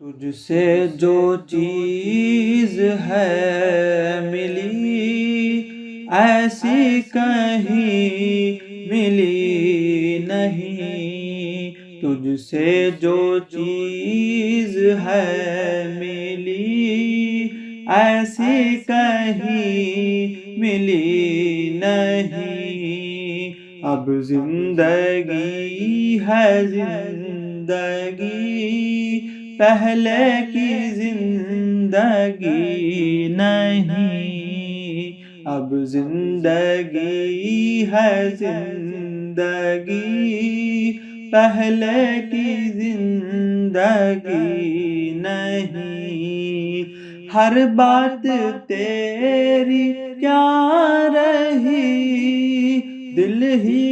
تجھ سے جو چیز ہے ملی ایسی کہیں ملی نہیں، تجھ سے جو چیز ہے ملی ایسی کہیں ملی نہیں۔ اب زندگی ہے زندگی پہلے کی زندگی نہیں، اب زندگی ہے زندگی پہلے کی زندگی نہیں۔ ہر بات تیری کیا رہی دل ہی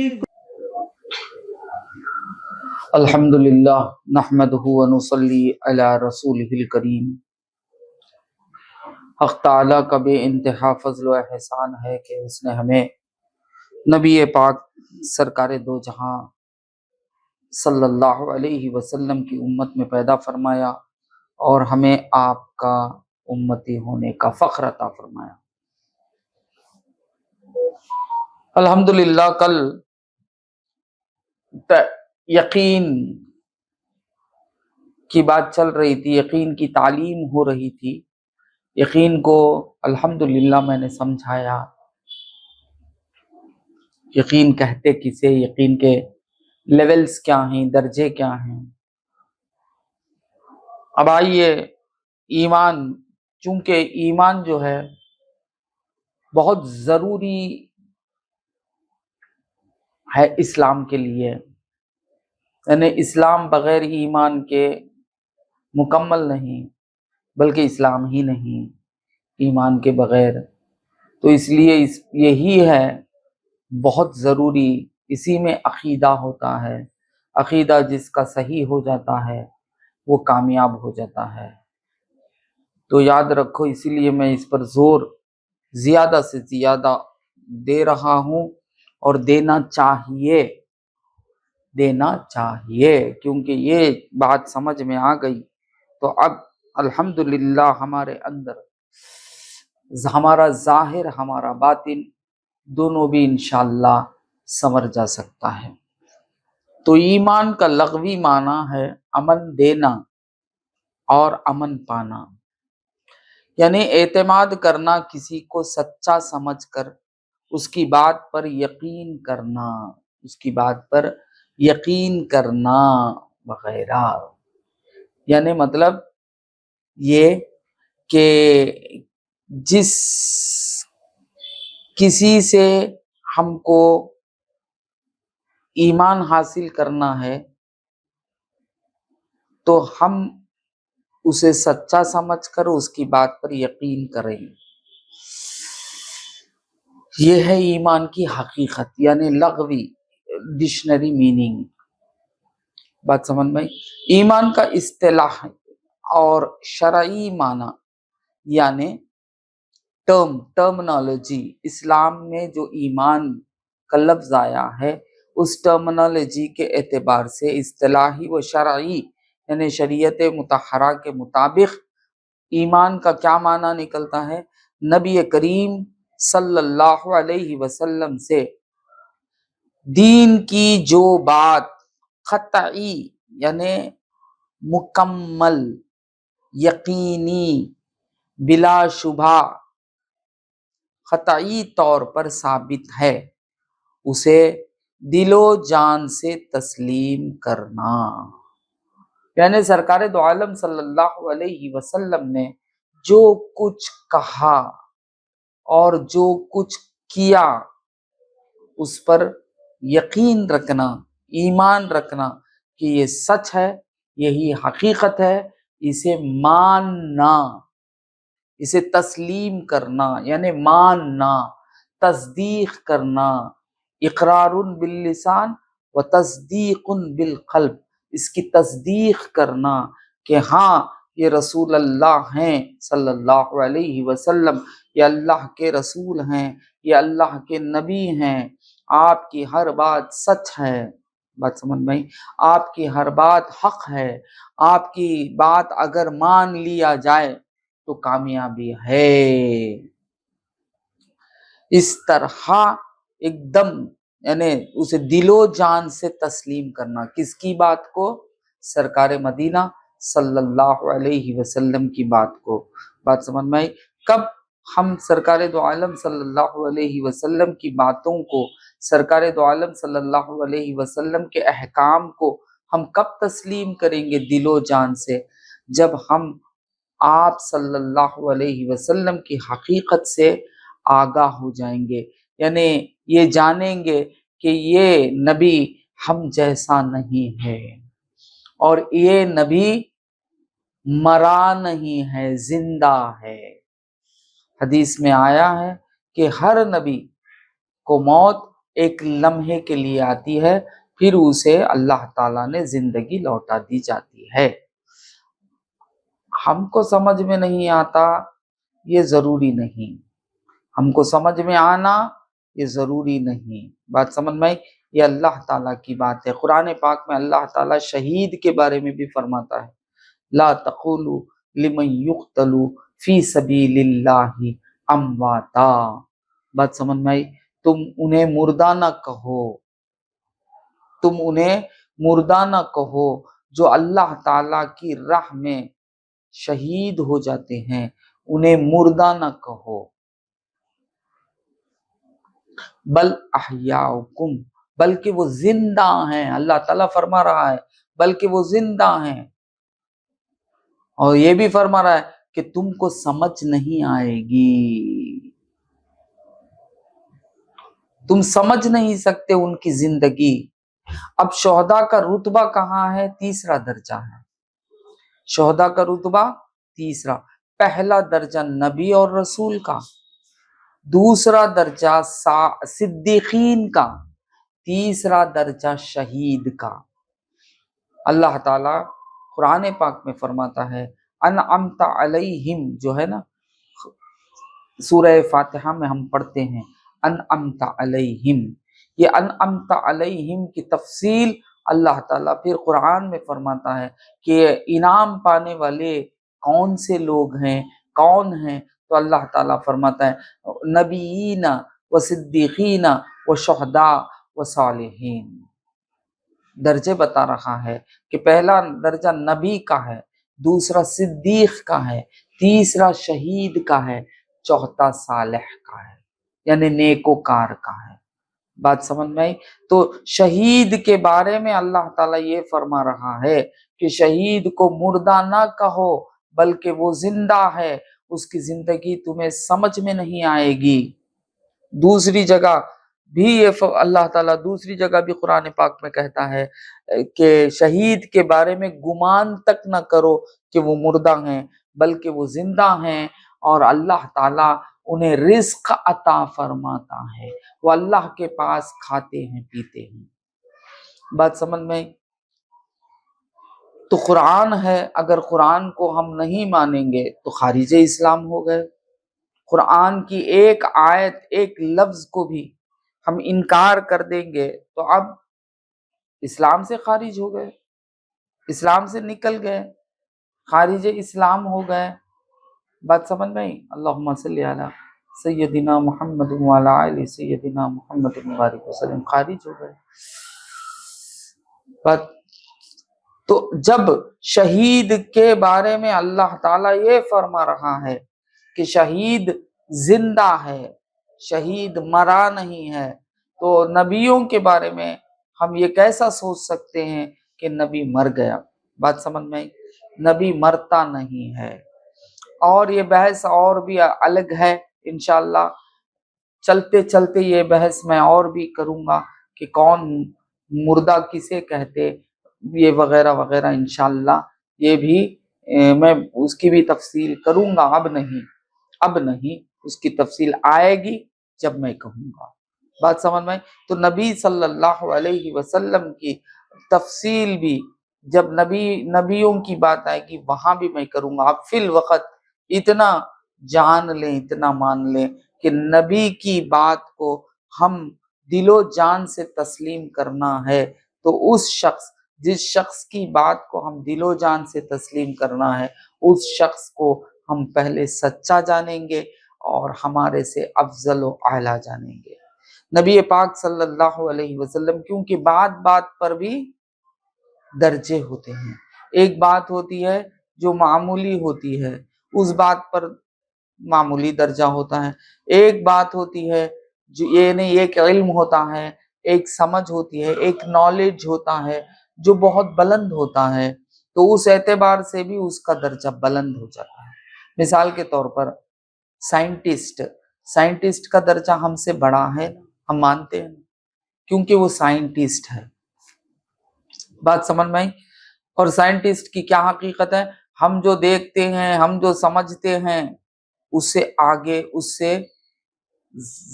الحمدللہ نحمدہ ونصلی علی رسولہ الکریم۔ حق تعالیٰ کا بے انتہا فضل و احسان ہے کہ اس نے ہمیں نبی پاک سرکار دو جہاں صلی اللہ علیہ وسلم کی امت میں پیدا فرمایا اور ہمیں آپ کا امتی ہونے کا فخر عطا فرمایا۔ الحمدللہ کل یقین کی بات چل رہی تھی، یقین کی تعلیم ہو رہی تھی۔ یقین کو الحمدللہ میں نے سمجھایا، یقین کہتے کسے، یقین کے لیولز کیا ہیں، درجے کیا ہیں۔ اب آئیے ایمان، چونکہ ایمان جو ہے بہت ضروری ہے اسلام کے لیے، یعنی اسلام بغیر ایمان کے مکمل نہیں، بلکہ اسلام ہی نہیں ایمان کے بغیر۔ تو اس لیے یہی ہے بہت ضروری، اسی میں عقیدہ ہوتا ہے۔ عقیدہ جس کا صحیح ہو جاتا ہے وہ کامیاب ہو جاتا ہے۔ تو یاد رکھو، اسی لیے میں اس پر زور زیادہ سے زیادہ دے رہا ہوں، اور دینا چاہیے کیونکہ یہ بات سمجھ میں آ گئی تو اب الحمدللہ ہمارے اندر ہمارا ظاہر ہمارا باطن دونوں بھی انشاءاللہ سنور جا سکتا ہے۔ تو ایمان کا لغوی معنی ہے امن دینا اور امن پانا، یعنی اعتماد کرنا، کسی کو سچا سمجھ کر اس کی بات پر یقین کرنا وغیرہ۔ یعنی مطلب یہ کہ جس کسی سے ہم کو ایمان حاصل کرنا ہے تو ہم اسے سچا سمجھ کر اس کی بات پر یقین کریں۔ یہ ہے ایمان کی حقیقت، یعنی لغوی ڈکشنری میننگ۔ بات سمجھ میں؟ ایمان کا اصطلاح اور شرعی معنی یعنی ٹرمنالوجی، اسلام میں جو ایمان کا لفظ آیا ہے اس ٹرمنالوجی کے اعتبار سے اصطلاحی و شرعی، یعنی شریعت مطہرہ کے مطابق ایمان کا کیا معنی نکلتا ہے؟ نبی کریم صلی اللہ علیہ وسلم سے دین کی جو بات قطعی یعنی مکمل، یقینی، بلا شبہ، قطعی طور پر ثابت ہے، اسے دل و جان سے تسلیم کرنا۔ یعنی سرکار دو عالم صلی اللہ علیہ وسلم نے جو کچھ کہا اور جو کچھ کیا اس پر یقین رکھنا، ایمان رکھنا کہ یہ سچ ہے، یہی حقیقت ہے، اسے ماننا، اسے تسلیم کرنا، یعنی ماننا، تصدیق کرنا، اقرار باللسان و تصدیق بالقلب، اس کی تصدیق کرنا کہ ہاں یہ رسول اللہ ہیں صلی اللہ علیہ وسلم، یہ اللہ کے رسول ہیں، یہ اللہ کے نبی ہیں، آپ کی ہر بات سچ ہے۔ بات سمجھ میں آئی؟ آپ کی ہر بات حق ہے، آپ کی بات اگر مان لیا جائے تو کامیابی ہے۔ اس طرح ایک دم یعنی اسے دل و جان سے تسلیم کرنا، کس کی بات کو؟ سرکار مدینہ صلی اللہ علیہ وسلم کی بات کو۔ بات سمجھ میں آئی؟ کب ہم سرکار دو عالم صلی اللہ علیہ وسلم کی باتوں کو، سرکار دو عالم صلی اللہ علیہ وسلم کے احکام کو ہم کب تسلیم کریں گے دل و جان سے؟ جب ہم آپ صلی اللہ علیہ وسلم کی حقیقت سے آگاہ ہو جائیں گے، یعنی یہ جانیں گے کہ یہ نبی ہم جیسا نہیں ہے، اور یہ نبی مرا نہیں ہے، زندہ ہے۔ حدیث میں آیا ہے کہ ہر نبی کو موت ایک لمحے کے لیے آتی ہے، پھر اسے اللہ تعالیٰ نے زندگی لوٹا دی جاتی ہے۔ ہم کو سمجھ میں نہیں آتا یہ ضروری نہیں، ہم کو سمجھ میں آنا یہ ضروری نہیں۔ بات سمجھ میں آئی؟ یہ اللہ تعالیٰ کی بات ہے۔ قرآن پاک میں اللہ تعالیٰ شہید کے بارے میں بھی فرماتا ہے، لا تقولوا لمن یقتل فی سبیل اللہ امواتا۔ بات سمجھ میں آئی؟ تم انہیں مردہ نہ کہو، تم انہیں مردہ نہ کہو جو اللہ تعالیٰ کی راہ میں شہید ہو جاتے ہیں، انہیں مردہ نہ کہو، بل احیاؤکم، بلکہ وہ زندہ ہیں۔ اللہ تعالیٰ فرما رہا ہے بلکہ وہ زندہ ہیں، اور یہ بھی فرما رہا ہے کہ تم کو سمجھ نہیں آئے گی، تم سمجھ نہیں سکتے ان کی زندگی۔ اب شہداء کا رتبہ کہاں ہے؟ تیسرا درجہ ہے شہداء کا رتبہ، تیسرا۔ پہلا درجہ نبی اور رسول کا، دوسرا درجہ صدیقین کا، تیسرا درجہ شہید کا۔ اللہ تعالیٰ قرآن پاک میں فرماتا ہے انعمت علیہم، جو ہے نا سورہ فاتحہ میں ہم پڑھتے ہیں انعمت علیہم، یہ انعمت علیہم کی تفصیل اللہ تعالیٰ پھر قرآن میں فرماتا ہے کہ انعام پانے والے کون سے لوگ ہیں، کون ہیں؟ تو اللہ تعالیٰ فرماتا ہے نبیین و صدیقین و شہداء و صالحین۔ درجے بتا رہا ہے کہ پہلا درجہ نبی کا ہے، دوسرا صدیق کا ہے، تیسرا شہید کا ہے، چوتھا صالح کا ہے، یعنی نیکوکار کا ہے۔ بات سمجھ میں آئی؟ تو شہید کے بارے میں اللہ تعالیٰ یہ فرما رہا ہے کہ شہید کو مردہ نہ کہو بلکہ وہ زندہ ہے، اس کی زندگی تمہیں سمجھ میں نہیں آئے گی۔ دوسری جگہ بھی یہ اللہ تعالیٰ دوسری جگہ بھی قرآن پاک میں کہتا ہے کہ شہید کے بارے میں گمان تک نہ کرو کہ وہ مردہ ہیں، بلکہ وہ زندہ ہیں، اور اللہ تعالیٰ انہیں رزق عطا فرماتا ہے، وہ اللہ کے پاس کھاتے ہیں پیتے ہیں۔ بات سمجھ میں؟ تو قرآن ہے، اگر قرآن کو ہم نہیں مانیں گے تو خارج اسلام ہو گئے۔ قرآن کی ایک آیت، ایک لفظ کو بھی ہم انکار کر دیں گے تو اب اسلام سے خارج ہو گئے، اسلام سے نکل گئے، خارج اسلام ہو گئے۔ بات سمجھ میں آئی؟ اللہم صلی علی سیدنا محمد وعلی آل سیدنا محمد مبارک وسلم، خارج ہو گئے۔ بات تو جب شہید کے بارے میں اللہ تعالیٰ یہ فرما رہا ہے کہ شہید زندہ ہے، شہید مرا نہیں ہے، تو نبیوں کے بارے میں ہم یہ کیسا سوچ سکتے ہیں کہ نبی مر گیا؟ بات سمجھ میں آئی؟ نبی مرتا نہیں ہے، اور یہ بحث اور بھی الگ ہے، انشاءاللہ چلتے چلتے یہ بحث میں اور بھی کروں گا کہ کون مردہ کسے کہتے، یہ وغیرہ وغیرہ، انشاءاللہ یہ بھی میں اس کی بھی تفصیل کروں گا، اب نہیں، اس کی تفصیل آئے گی جب میں کہوں گا۔ بات سمجھ میں؟ تو نبی صلی اللہ علیہ وسلم کی تفصیل بھی جب نبیوں کی بات آئے گی وہاں بھی میں کروں گا۔ اب فی الوقت اتنا جان لیں، اتنا مان لیں کہ نبی کی بات کو ہم دل و جان سے تسلیم کرنا ہے، تو جس شخص کی بات کو ہم دل و جان سے تسلیم کرنا ہے، اس شخص کو ہم پہلے سچا جانیں گے اور ہمارے سے افضل و اعلیٰ جانیں گے۔ نبی پاک صلی اللہ علیہ وسلم، کیونکہ بات بات پر بھی درجے ہوتے ہیں، ایک بات ہوتی ہے جو معمولی ہوتی ہے، اس بات پر معمولی درجہ ہوتا ہے، ایک بات ہوتی ہے جو یہ نہیں، ایک علم ہوتا ہے، ایک سمجھ ہوتی ہے، ایک نالج ہوتا ہے جو بہت بلند ہوتا ہے، تو اس اعتبار سے بھی اس کا درجہ بلند ہو جاتا ہے۔ مثال کے طور پر سائنٹسٹ کا درجہ ہم سے بڑا ہے، ہم مانتے ہیں، کیونکہ وہ سائنٹسٹ ہے۔ بات سمجھ میں آئی؟ اور سائنٹسٹ کی کیا حقیقت ہے؟ ہم جو دیکھتے ہیں، ہم جو سمجھتے ہیں، اس سے آگے، اس سے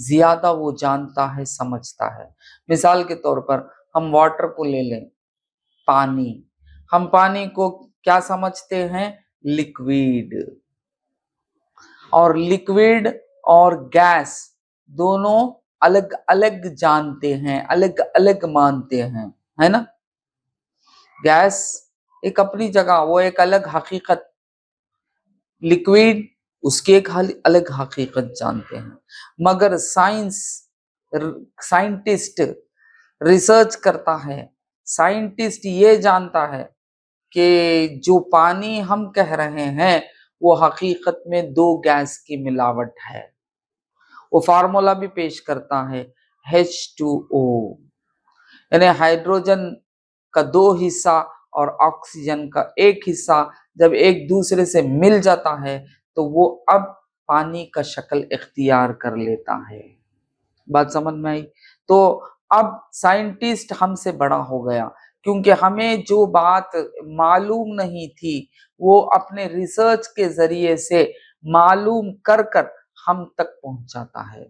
زیادہ وہ جانتا ہے، سمجھتا ہے۔ مثال کے طور پر ہم واٹر کو لے لیں، پانی، ہم پانی کو کیا سمجھتے ہیں؟ لکویڈ، اور لکویڈ اور گیس دونوں الگ الگ جانتے ہیں، الگ الگ مانتے ہیں، ہے نا؟ گیس ایک اپنی جگہ، وہ ایک الگ حقیقت، لکویڈ اس کی ایک الگ حقیقت جانتے ہیں۔ مگر سائنٹسٹ ریسرچ کرتا ہے، سائنٹسٹ یہ جانتا ہے کہ جو پانی ہم کہہ رہے ہیں وہ حقیقت میں دو گیس کی ملاوٹ ہے۔ وہ فارمولا بھی پیش کرتا ہے H2O، یعنی ہائیڈروجن کا دو حصہ اور آکسیجن کا ایک حصہ جب ایک دوسرے سے مل جاتا ہے تو وہ اب پانی کا شکل اختیار کر لیتا ہے۔ بات سمجھ میں آئی؟ تو اب سائنٹسٹ ہم سے بڑا ہو گیا، کیونکہ ہمیں جو بات معلوم نہیں تھی وہ اپنے ریسرچ کے ذریعے سے معلوم کر ہم تک پہنچ جاتا ہے۔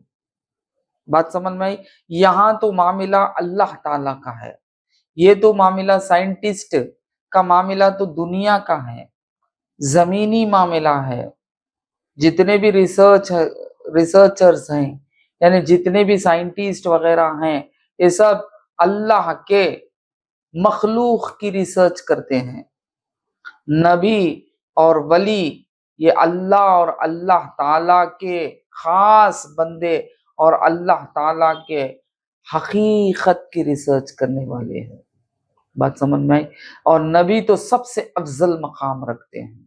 بات سمجھ میں آئی؟ یہاں تو معاملہ اللہ تعالیٰ کا ہے، یہ تو معاملہ سائنٹسٹ کا معاملہ تو دنیا کا ہے، زمینی معاملہ ہے۔ جتنے بھی ریسرچرز ہیں، یعنی جتنے بھی سائنٹسٹ وغیرہ ہیں، یہ سب اللہ کے مخلوق کی ریسرچ کرتے ہیں۔ نبی اور ولی یہ اللہ اور اللہ تعالیٰ کے خاص بندے اور اللہ تعالیٰ کے حقیقت کی ریسرچ کرنے والے ہیں۔ بات سمجھ میں آئی؟ اور نبی تو سب سے افضل مقام رکھتے ہیں،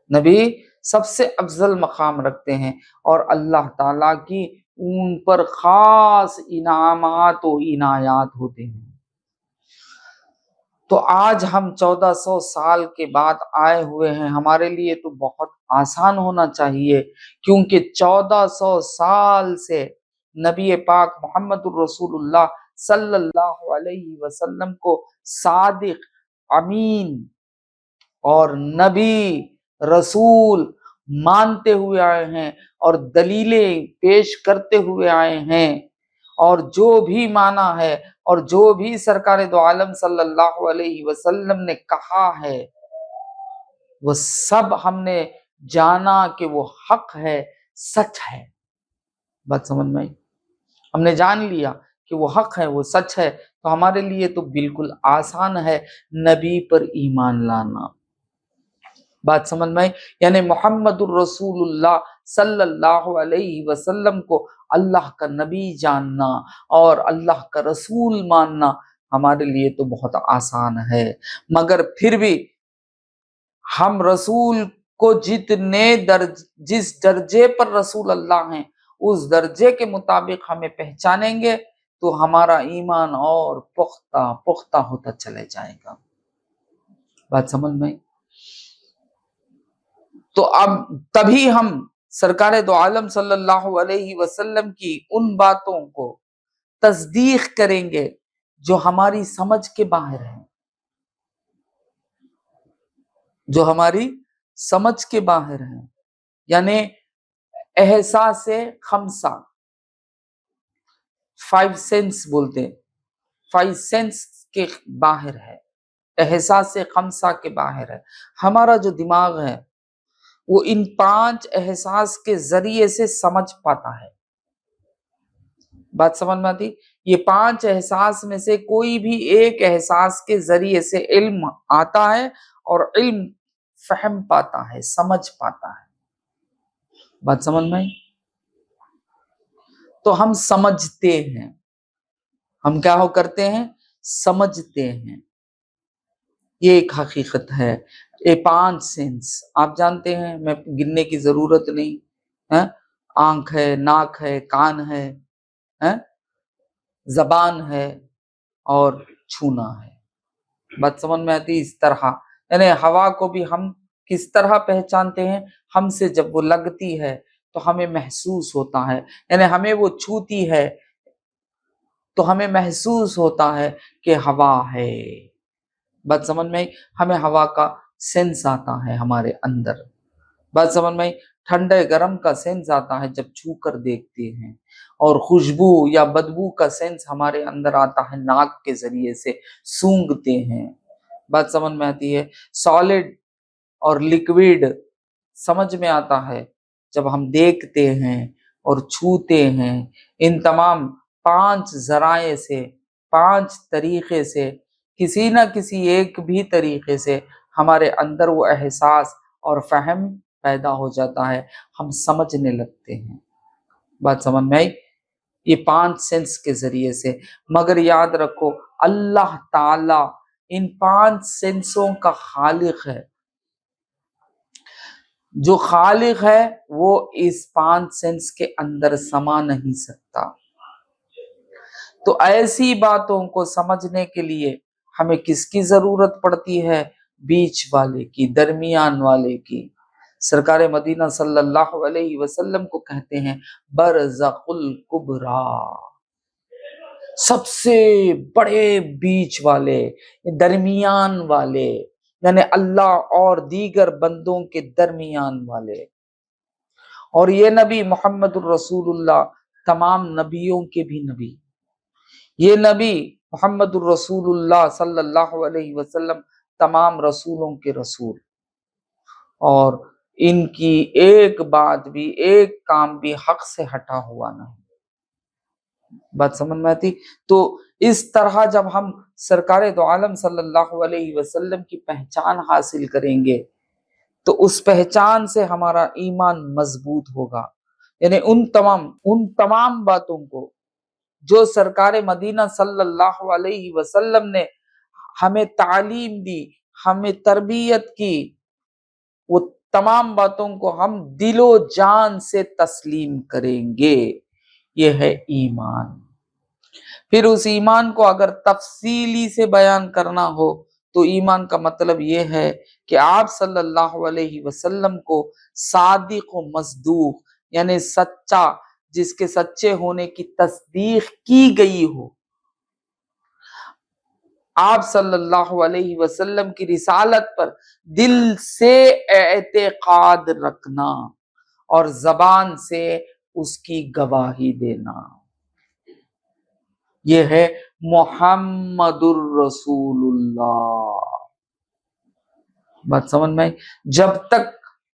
نبی سب سے افضل مقام رکھتے ہیں، اور اللہ تعالیٰ کی ان پر خاص انعامات و عنایات ہوتے ہیں۔ تو آج ہم 1400 سال کے بعد آئے ہوئے ہیں، ہمارے لیے تو بہت آسان ہونا چاہیے، کیونکہ 1400 سال سے نبی پاک محمد الرسول اللہ صلی اللہ علیہ وسلم کو صادق، امین اور نبی، رسول مانتے ہوئے آئے ہیں اور دلیلیں پیش کرتے ہوئے آئے ہیں، اور جو بھی مانا ہے اور جو بھی سرکار دو عالم صلی اللہ علیہ وسلم نے کہا ہے وہ سب ہم نے جانا کہ وہ حق ہے، سچ ہے۔ بات سمجھ میں آئی؟ ہم نے جان لیا کہ وہ حق ہے، وہ سچ ہے، تو ہمارے لیے تو بالکل آسان ہے نبی پر ایمان لانا۔ بات سمجھ میں آئی؟ یعنی محمد الرسول اللہ صلی اللہ علیہ وسلم کو اللہ کا نبی جاننا اور اللہ کا رسول ماننا ہمارے لیے تو بہت آسان ہے، مگر پھر بھی ہم رسول کو جس درجے پر رسول اللہ ہیں اس درجے کے مطابق ہمیں پہچانیں گے تو ہمارا ایمان اور پختہ ہوتا چلے جائے گا۔ بات سمجھ میں آئی؟ تو اب تبھی ہم سرکار دو عالم صلی اللہ علیہ وسلم کی ان باتوں کو تصدیق کریں گے جو ہماری سمجھ کے باہر ہیں، جو ہماری سمجھ کے باہر ہیں، یعنی احساس خمسہ، 5 سینس بولتے ہیں، 5 سینس کے باہر ہے، احساس خمسہ کے باہر ہے۔ ہمارا جو دماغ ہے وہ ان 5 احساس کے ذریعے سے سمجھ پاتا ہے۔ بات سمجھ میں آتی؟ یہ 5 احساس میں سے کوئی بھی ایک احساس کے ذریعے سے علم آتا ہے اور علم فہم پاتا ہے، سمجھ پاتا ہے۔ بات سمجھ میں آئی؟ تو ہم سمجھتے ہیں، ہم کیا ہو کرتے ہیں؟ سمجھتے ہیں۔ یہ ایک حقیقت ہے۔ یہ 5 سینس آپ جانتے ہیں، میں گننے کی ضرورت نہیں ہے۔ آنکھ ہے، ناک ہے، کان ہے، زبان ہے اور چھونا ہے۔ بات سمجھ میں آتی؟ اس طرح یعنی ہوا کو بھی ہم کس طرح پہچانتے ہیں؟ ہم سے جب وہ لگتی ہے تو ہمیں محسوس ہوتا ہے، یعنی ہمیں وہ چھوتی ہے تو ہمیں محسوس ہوتا ہے کہ ہوا ہے۔ بات سمجھ میں آئی؟ ہمیں ہوا کا سینس آتا ہے ہمارے اندر۔ بات سمجھ میں آئی؟ ٹھنڈے گرم کا سینس آتا ہے جب چھو کر دیکھتے ہیں، اور خوشبو یا بدبو کا سینس ہمارے اندر آتا ہے ناک کے ذریعے سے، سونگھتے ہیں۔ بات سمجھ میں آتی ہے؟ سالڈ اور لیکوڈ سمجھ میں آتا ہے جب ہم دیکھتے ہیں اور چھوتے ہیں۔ ان تمام 5 ذرائع سے، 5 طریقے سے، کسی نہ کسی ایک بھی طریقے سے ہمارے اندر وہ احساس اور فہم پیدا ہو جاتا ہے، ہم سمجھنے لگتے ہیں۔ بات سمجھ میں آئی؟ یہ 5 سینس کے ذریعے سے۔ مگر یاد رکھو اللہ تعالی ان 5 سینسوں کا خالق ہے۔ جو خالق ہے وہ اس 5 سینس کے اندر سما نہیں سکتا۔ تو ایسی باتوں کو سمجھنے کے لیے ہمیں کس کی ضرورت پڑتی ہے؟ بیچ والے کی، درمیان والے کی۔ سرکار مدینہ صلی اللہ علیہ وسلم کو کہتے ہیں برزخ الکبریٰ، سب سے بڑے بیچ والے، درمیان والے، یعنی اللہ اور دیگر بندوں کے درمیان والے۔ اور یہ نبی محمد الرسول اللہ تمام نبیوں کے بھی نبی، یہ نبی محمد الرسول اللہ صلی اللہ علیہ وسلم تمام رسولوں کے رسول، اور ان کی ایک بات بھی، ایک کام بھی حق سے ہٹا ہوا نہیں۔ بات سمجھ میں آتی؟ تو اس طرح جب ہم سرکار دو عالم صلی اللہ علیہ وسلم کی پہچان حاصل کریں گے تو اس پہچان سے ہمارا ایمان مضبوط ہوگا، یعنی ان تمام باتوں کو جو سرکار مدینہ صلی اللہ علیہ وسلم نے ہمیں تعلیم دی، ہمیں تربیت کی، وہ تمام باتوں کو ہم دل و جان سے تسلیم کریں گے۔ یہ ہے ایمان۔ پھر اس ایمان کو اگر تفصیلی سے بیان کرنا ہو تو ایمان کا مطلب یہ ہے کہ آپ صلی اللہ علیہ وسلم کو صادق و مصدوق، یعنی سچا، جس کے سچے ہونے کی تصدیق کی گئی ہو، آپ صلی اللہ علیہ وسلم کی رسالت پر دل سے اعتقاد رکھنا اور زبان سے اس کی گواہی دینا۔ یہ ہے محمد الرسول اللہ۔ بات سمجھ میں آئی؟ جب تک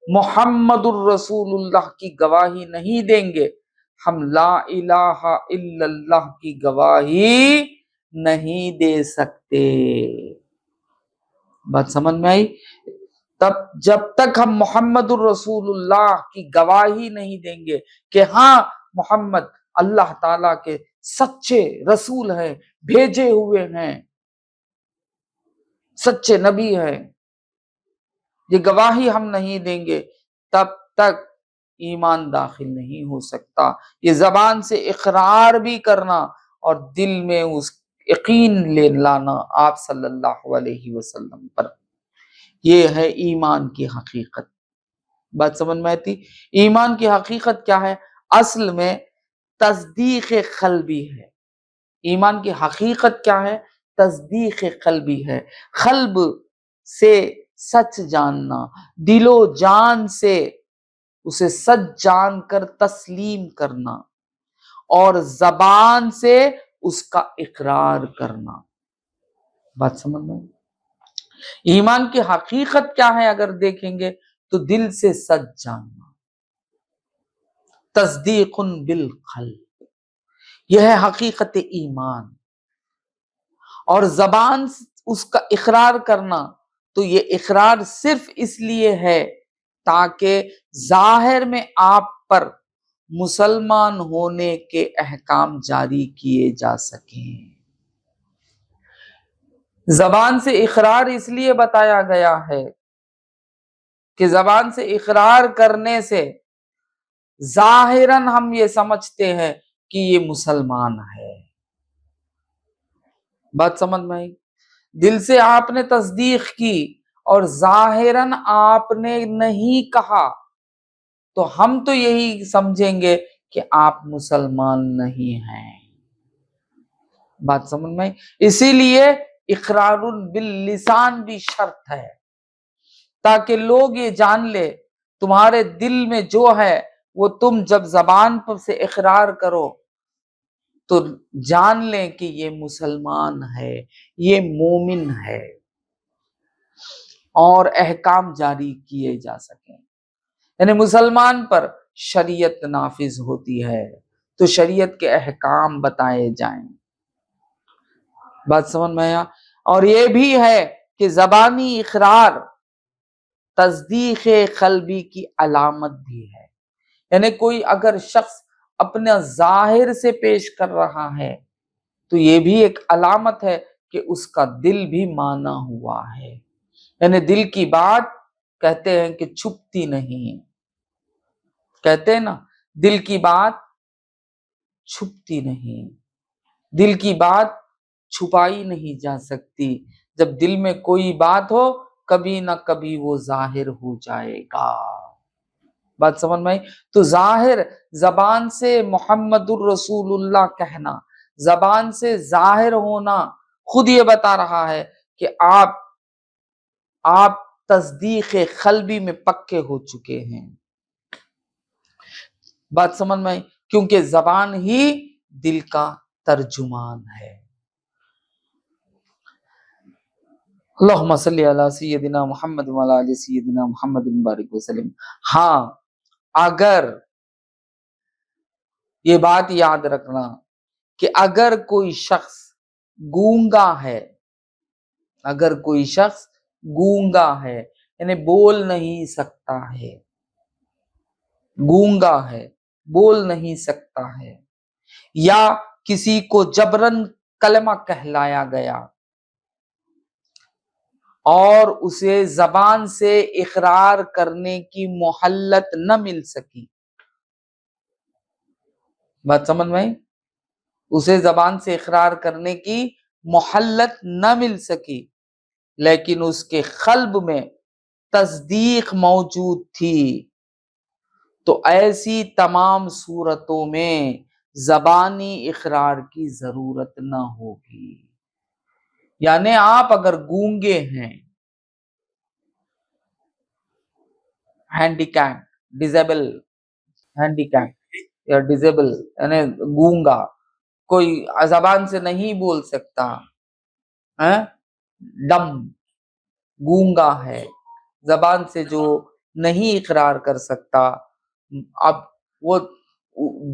محمد الرسول اللہ کی گواہی نہیں دیں گے ہم لا الہ الا اللہ کی گواہی نہیں دے سکتے۔ بات سمجھ میں آئی؟ جب تک ہم محمد الرسول اللہ کی گواہی نہیں دیں گے کہ ہاں محمد اللہ تعالیٰ کے سچے رسول ہیں، بھیجے ہوئے ہیں، سچے نبی ہیں، یہ گواہی ہم نہیں دیں گے، تب تک ایمان داخل نہیں ہو سکتا۔ یہ زبان سے اقرار بھی کرنا اور دل میں اس یقین لے لانا آپ صلی اللہ علیہ وسلم پر، یہ ہے ایمان کی حقیقت۔ بات سمجھ میں آتی؟ ایمان کی حقیقت کیا ہے؟ اصل میں تصدیق قلبی ہے۔ ایمان کی حقیقت کیا ہے؟ تصدیق قلبی ہے۔ قلب سے سچ جاننا، دل و جان سے اسے سچ جان کر تسلیم کرنا، اور زبان سے اس کا اقرار کرنا۔ بات سمجھ میں؟ ایمان کی حقیقت کیا ہے اگر دیکھیں گے تو دل سے سچ جاننا، تصدیق بالقلب، یہ ہے حقیقت ایمان. اور زبان اس کا اقرار کرنا، تو یہ اقرار صرف اس لیے ہے تاکہ ظاہر میں آپ پر مسلمان ہونے کے احکام جاری کیے جا سکیں. زبان سے اقرار اس لیے بتایا گیا ہے کہ زبان سے اقرار کرنے سے ظاہراً ہم یہ سمجھتے ہیں کہ یہ مسلمان ہے. بات سمجھ میں آئی؟ دل سے آپ نے تصدیق کی اور ظاہراً آپ نے نہیں کہا تو ہم تو یہی سمجھیں گے کہ آپ مسلمان نہیں ہیں. بات سمجھ میں آئی؟ اسی لیے اقرار باللسان بھی شرط ہے، تاکہ لوگ یہ جان لے تمہارے دل میں جو ہے وہ تم جب زبان پر سے اقرار کرو تو جان لیں کہ یہ مسلمان ہے، یہ مومن ہے، اور احکام جاری کیے جا سکیں. یعنی مسلمان پر شریعت نافذ ہوتی ہے تو شریعت کے احکام بتائے جائیں. بات سمجھ میں آیا؟ اور یہ بھی ہے کہ زبانی اقرار تصدیق قلبی کی علامت بھی ہے. یعنی کوئی اگر شخص اپنا ظاہر سے پیش کر رہا ہے تو یہ بھی ایک علامت ہے کہ اس کا دل بھی مانا ہوا ہے. یعنی دل کی بات کہتے ہیں کہ چھپتی نہیں، کہتے ہیں نا دل کی بات چھپتی نہیں، دل کی بات چھپائی نہیں جا سکتی. جب دل میں کوئی بات ہو کبھی نہ کبھی وہ ظاہر ہو جائے گا. بات سمجھ میں آئی؟ تو ظاہر زبان سے محمد الرسول اللہ کہنا، زبان سے ظاہر ہونا خود یہ بتا رہا ہے کہ آپ تصدیق قلبی میں پکے ہو چکے ہیں. بات سمجھ میں آئی؟ کیونکہ زبان ہی دل کا ترجمان ہے. اللہم صلی علی سیدنا محمد وعلی آل سیدنا محمد مبارک وسلم. ہاں، اگر یہ بات یاد رکھنا کہ اگر کوئی شخص گونگا ہے، اگر کوئی شخص گونگا ہے یعنی بول نہیں سکتا ہے، گونگا ہے بول نہیں سکتا ہے، یا کسی کو جبرن کلمہ کہلایا گیا اور اسے زبان سے اقرار کرنے کی مہلت نہ مل سکی. بات سمجھ میں آئی؟ اسے زبان سے اقرار کرنے کی مہلت نہ مل سکی لیکن اس کے قلب میں تصدیق موجود تھی، تو ایسی تمام صورتوں میں زبانی اقرار کی ضرورت نہ ہوگی. یعنی آپ اگر گونگے ہیں، ہینڈی کیپ، ڈیزیبل، ہینڈی کیپ یا ڈیزیبل یعنی گونگا، کوئی زبان سے نہیں بول سکتا، ڈم، گونگا ہے، زبان سے جو نہیں اقرار کر سکتا، اب وہ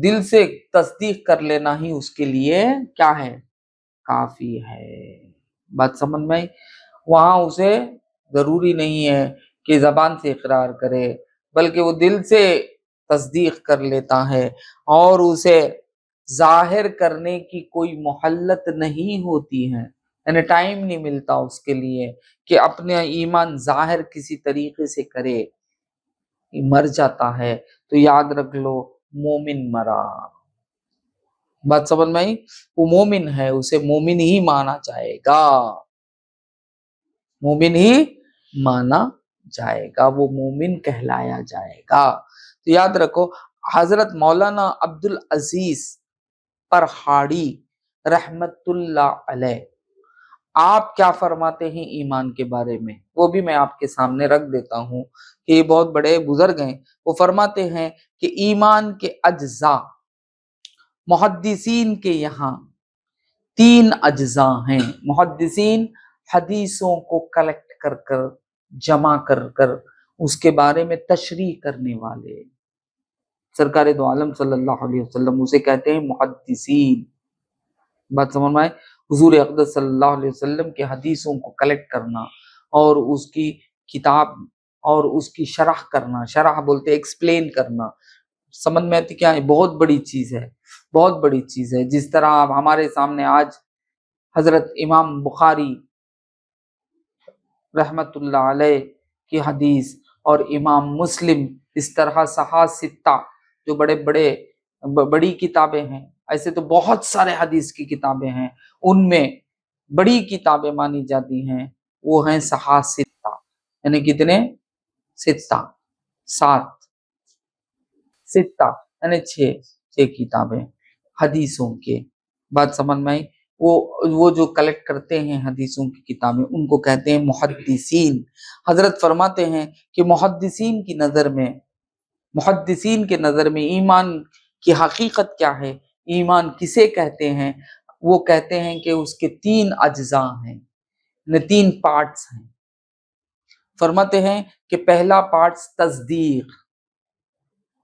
دل سے تصدیق کر لینا ہی اس کے لیے کیا ہے؟ کافی ہے. بات سمجھ میں آئی؟ وہاں اسے ضروری نہیں ہے کہ زبان سے اقرار کرے، بلکہ وہ دل سے تصدیق کر لیتا ہے اور اسے ظاہر کرنے کی کوئی مہلت نہیں ہوتی ہے. یعنی ٹائم نہیں ملتا اس کے لیے کہ اپنے ایمان ظاہر کسی طریقے سے کرے، مر جاتا ہے تو یاد رکھ لو مومن مرا. بات سمجھ میں آئی؟ وہ مومن ہے، اسے مومن ہی مانا جائے گا، مومن ہی مانا جائے گا، وہ مومن کہلایا جائے گا. تو یاد رکھو حضرت مولانا عبدالعزیز پرہاڑی رحمت اللہ علیہ آپ کیا فرماتے ہیں ایمان کے بارے میں، وہ بھی میں آپ کے سامنے رکھ دیتا ہوں کہ یہ بہت بڑے بزرگ ہیں. وہ فرماتے ہیں کہ ایمان کے اجزاء محدثین کے یہاں 3 اجزاء ہیں. محدثین حدیثوں کو کلیکٹ کر کر، جمع کر کر اس کے بارے میں تشریح کرنے والے، سرکار دو عالم صلی اللہ علیہ وسلم اسے کہتے ہیں محدثین. بات سمجھ میں آئے؟ حضور اقدس صلی اللہ علیہ وسلم کے حدیثوں کو کلیکٹ کرنا اور اس کی کتاب اور اس کی شرح کرنا، شرح بولتے ایکسپلین کرنا، سمجھ میں آتی کیا ہے؟ بہت بڑی چیز ہے، بہت بڑی چیز ہے. جس طرح اب ہمارے سامنے آج حضرت امام بخاری رحمت اللہ علیہ کی حدیث اور امام مسلم، اس طرح صحاح ستہ جو بڑی کتابیں ہیں، ایسے تو بہت سارے حدیث کی کتابیں ہیں، ان میں بڑی کتابیں مانی جاتی ہیں وہ ہیں صحاح ستہ. یعنی کتنے؟ ستہ، سات، ستہ یعنی چھ کتابیں حدیثوں کے. بات سمجھ میں آئی؟ وہ جو کلیکٹ کرتے ہیں حدیثوں کی کتابیں ان کو کہتے ہیں محدثین. حضرت فرماتے ہیں کہ محدثین کے نظر میں ایمان کی حقیقت کیا ہے، ایمان کسے کہتے ہیں؟ وہ کہتے ہیں کہ اس کے 3 اجزاء ہیں، 3 پارٹس ہیں. فرماتے ہیں کہ پہلا پارٹس تصدیق،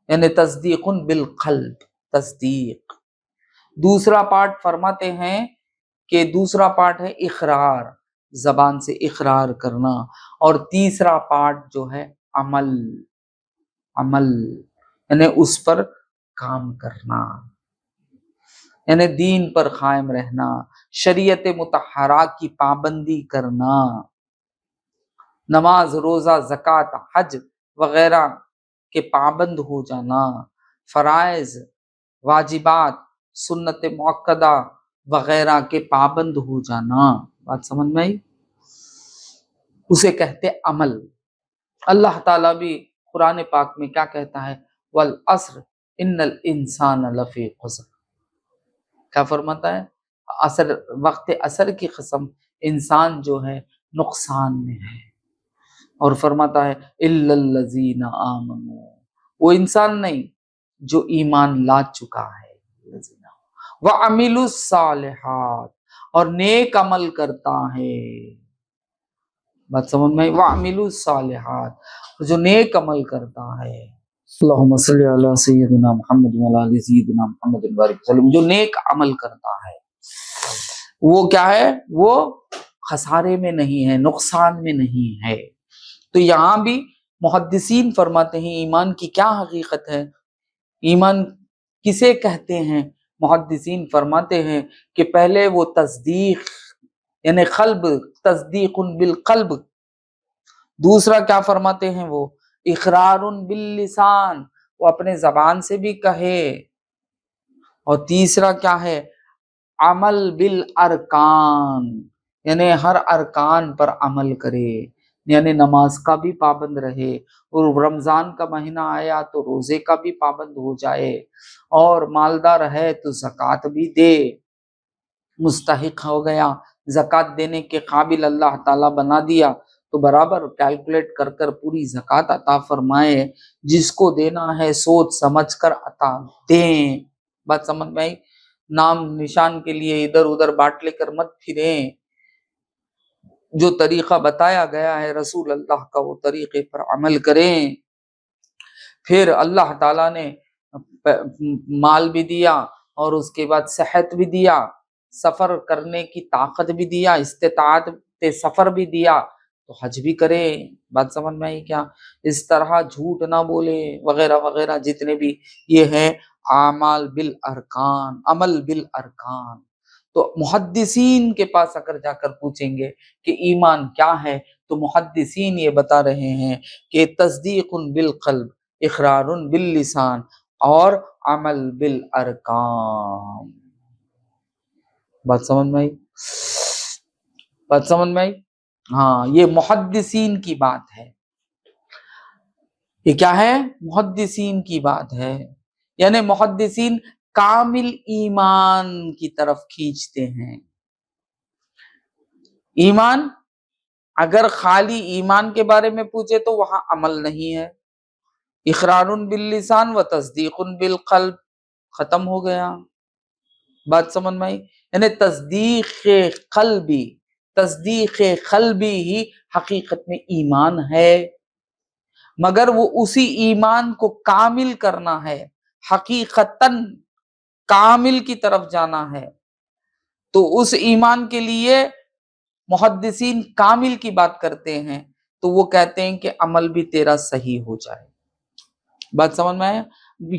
یعنی تصدیق بالقلب، تصدیق. دوسرا پارٹ فرماتے ہیں کہ دوسرا پارٹ ہے اقرار، زبان سے اقرار کرنا. اور تیسرا پارٹ جو ہے عمل یعنی اس پر کام کرنا، یعنی دین پر قائم رہنا، شریعت مطہرہ کی پابندی کرنا، نماز، روزہ، زکوٰۃ، حج وغیرہ کے پابند ہو جانا، فرائض، واجبات، سنت مؤکدہ وغیرہ کے پابند ہو جانا. بات سمجھ میں آئی؟ اسے کہتے عمل. اللہ تعالیٰ بھی قرآن پاک میں کیا کہتا ہے؟ والعصر ان الانسان لفی خسر. کیا فرماتا ہے؟ وقت عصر کی قسم، انسان جو ہے نقصان میں ہے. اور فرماتا ہے الا الذین آمنوا، وہ انسان نہیں جو ایمان لا چکا ہے، وعملوا الصالحات، اور نیک عمل کرتا ہے. بات سمجھ میں؟ وعملوا الصالحات، جو نیک عمل کرتا ہے. اللہم صلی علی سیدنا محمد وعلی آل سیدنا محمد وبارک وسلم. جو نیک عمل کرتا ہے وہ کیا ہے؟ وہ خسارے میں نہیں ہے، نقصان میں نہیں ہے. تو یہاں بھی محدثین فرماتے ہیں ایمان کی کیا حقیقت ہے، ایمان کسے کہتے ہیں؟ محدثین فرماتے ہیں کہ پہلے وہ تصدیق یعنی قلب، تصدیق بالقلب. دوسرا کیا فرماتے ہیں؟ وہ اقرار باللسان، وہ اپنے زبان سے بھی کہے. اور تیسرا کیا ہے؟ عمل بالارکان، یعنی ہر ارکان پر عمل کرے، یعنی نماز کا بھی پابند رہے، اور رمضان کا مہینہ آیا تو روزے کا بھی پابند ہو جائے، اور مالدار ہے تو زکوٰۃ بھی دے، مستحق ہو گیا، زکوٰۃ دینے کے قابل اللہ تعالیٰ بنا دیا تو برابر کیلکولیٹ کر کر پوری زکوٰۃ عطا فرمائے. جس کو دینا ہے سوچ سمجھ کر عطا دیں. بات سمجھ میں آئی؟ نام نشان کے لیے ادھر ادھر بانٹ لے کر مت پھریں. جو طریقہ بتایا گیا ہے رسول اللہ کا وہ طریقے پر عمل کریں. پھر اللہ تعالیٰ نے مال بھی دیا اور اس کے بعد صحت بھی دیا، سفر کرنے کی طاقت بھی دیا، استطاعت سفر بھی دیا، تو حج بھی کرے. بات سمجھ میں آئی کیا؟ اس طرح جھوٹ نہ بولے وغیرہ وغیرہ، جتنے بھی یہ ہیں اعمال بالارکان، عمل بالارکان. تو محدثین کے پاس اگر جا کر پوچھیں گے کہ ایمان کیا ہے تو محدثین یہ بتا رہے ہیں کہ تصدیق بالقلب، اقرار باللسان، اور عمل بالارکان. بات سمجھ میں آئی؟ بات سمجھ میں آئی؟ ہاں، یہ محدثین کی بات ہے. یہ کیا ہے؟ محدثین کی بات ہے. یعنی محدثین کامل ایمان کی طرف کھینچتے ہیں. ایمان اگر خالی ایمان کے بارے میں پوچھے تو وہاں عمل نہیں ہے. اقرار باللسان و تصدیق بالقلب، ختم ہو گیا. بات سمجھ میں آئی؟ یعنی تصدیق قلبی ہی حقیقت میں ایمان ہے، مگر وہ اسی ایمان کو کامل کرنا ہے، حقیقتاً کامل کی طرف جانا ہے تو اس ایمان کے لیے محدثین کامل کی بات کرتے ہیں، تو وہ کہتے ہیں کہ عمل بھی تیرا صحیح ہو جائے۔ بات سمجھ میں آیا؟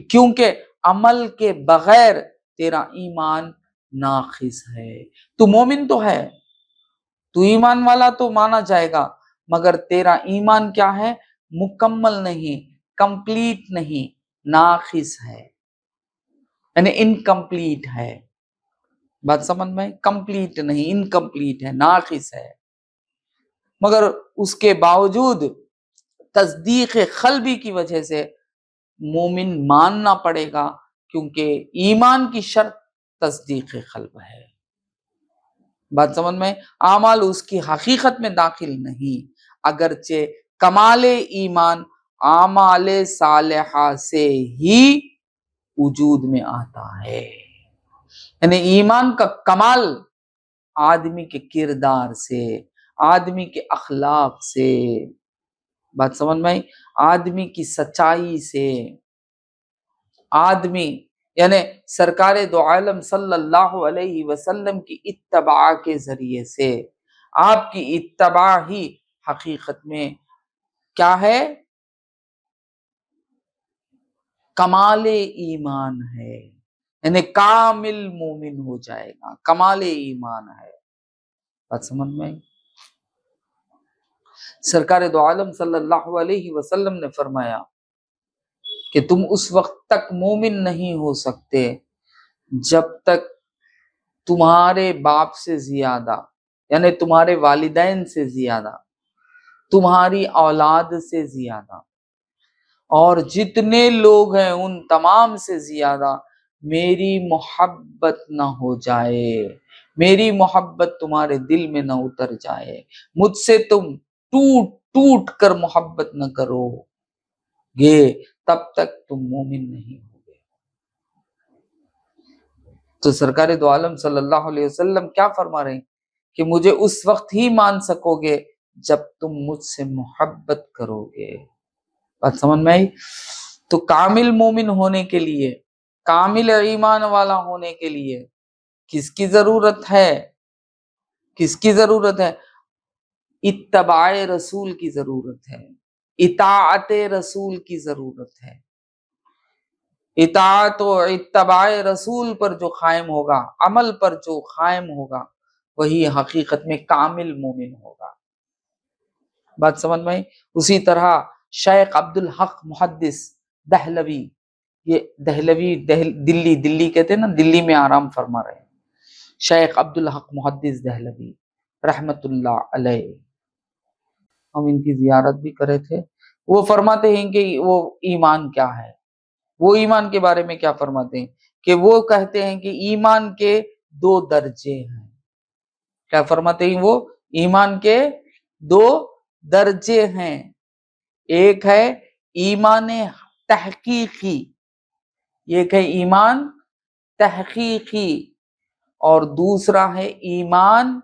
کیونکہ عمل کے بغیر تیرا ایمان ناقص ہے۔ تو مومن تو ہے، تو ایمان والا تو مانا جائے گا، مگر تیرا ایمان کیا ہے؟ مکمل نہیں، کمپلیٹ نہیں، ناقص ہے، یعنی انکمپلیٹ ہے۔ بات سمجھ میں؟ کمپلیٹ نہیں، انکمپلیٹ ہے، ناقص ہے۔ مگر اس کے باوجود تصدیق قلبی کی وجہ سے مومن ماننا پڑے گا، کیونکہ ایمان کی شرط تصدیق قلب ہے۔ بات سمجھ میں؟ اعمال اس کی حقیقت میں داخل نہیں، اگرچہ کمال ایمان اعمال صالحہ سے ہی وجود میں آتا ہے، یعنی ایمان کا کمال آدمی کے کردار سے، آدمی کے اخلاق سے، بات سمجھ میں؟ آدمی کی سچائی سے، آدمی یعنی سرکار دو عالم صلی اللہ علیہ وسلم کی اتباع کے ذریعے سے، آپ کی اتباع ہی حقیقت میں کیا ہے؟ کمال ایمان ہے، یعنی کامل مومن ہو جائے گا، کمال ایمان ہے۔ بات سمجھ میں؟ سرکار دو عالم صلی اللہ علیہ وسلم نے فرمایا کہ تم اس وقت تک مومن نہیں ہو سکتے جب تک تمہارے باپ سے زیادہ، یعنی تمہارے والدین سے زیادہ، تمہاری اولاد سے زیادہ، اور جتنے لوگ ہیں ان تمام سے زیادہ میری محبت نہ ہو جائے، میری محبت تمہارے دل میں نہ اتر جائے، مجھ سے تم ٹوٹ ٹوٹ کر محبت نہ کرو گے، تب تک تم مومن نہیں ہوگے۔ تو سرکار دو عالم صلی اللہ علیہ وسلم کیا فرما رہے ہیں کہ مجھے اس وقت ہی مان سکو گے جب تم مجھ سے محبت کرو گے۔ بات سمجھ میں آئی؟ تو کامل مومن ہونے کے لیے، کامل ایمان والا ہونے کے لیے کس کی ضرورت ہے؟ کس کی ضرورت ہے؟ اتباع رسول کی ضرورت ہے، اطاعت رسول کی ضرورت ہے۔ اطاعت و اتباع رسول پر جو قائم ہوگا، عمل پر جو قائم ہوگا، وہی حقیقت میں کامل مومن ہوگا۔ بات سمجھ میں؟ اسی طرح شیخ عبدالحق محدث دہلوی، یہ دہلوی دلی کہتے ہیں نا، دلی میں آرام فرما رہے ہیں، شیخ عبدالحق محدث دہلوی رحمت اللہ علیہ، ہم ان کی زیارت بھی کرے تھے۔ وہ فرماتے ہیں کہ وہ ایمان کیا ہے، وہ ایمان کے بارے میں کیا فرماتے ہیں کہ وہ کہتے ہیں کہ ایمان کے 2 درجے ہیں۔ کیا فرماتے ہیں وہ؟ ایمان کے 2 درجے ہیں، ایک ہے ایمان تحقیقی، ایک ہے ایمان تحقیقی، اور دوسرا ہے ایمان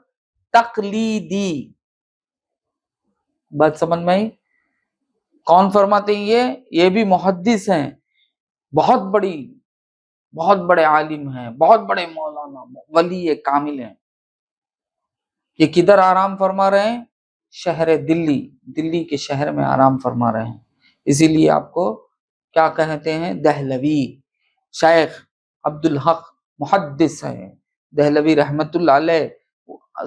تقلیدی۔ بات سمجھ میں آئی؟ کون فرماتے ہیں یہ بھی محدث ہیں، بہت بڑے عالم ہیں، بہت بڑے مولانا، ولی کامل ہیں۔ یہ کدھر آرام فرما رہے ہیں؟ شہر دلی کے شہر میں آرام فرما رہے ہیں۔ اسی لیے آپ کو کیا کہتے ہیں؟ دہلوی، شیخ عبدالحق محدث ہیں دہلوی رحمت اللہ علیہ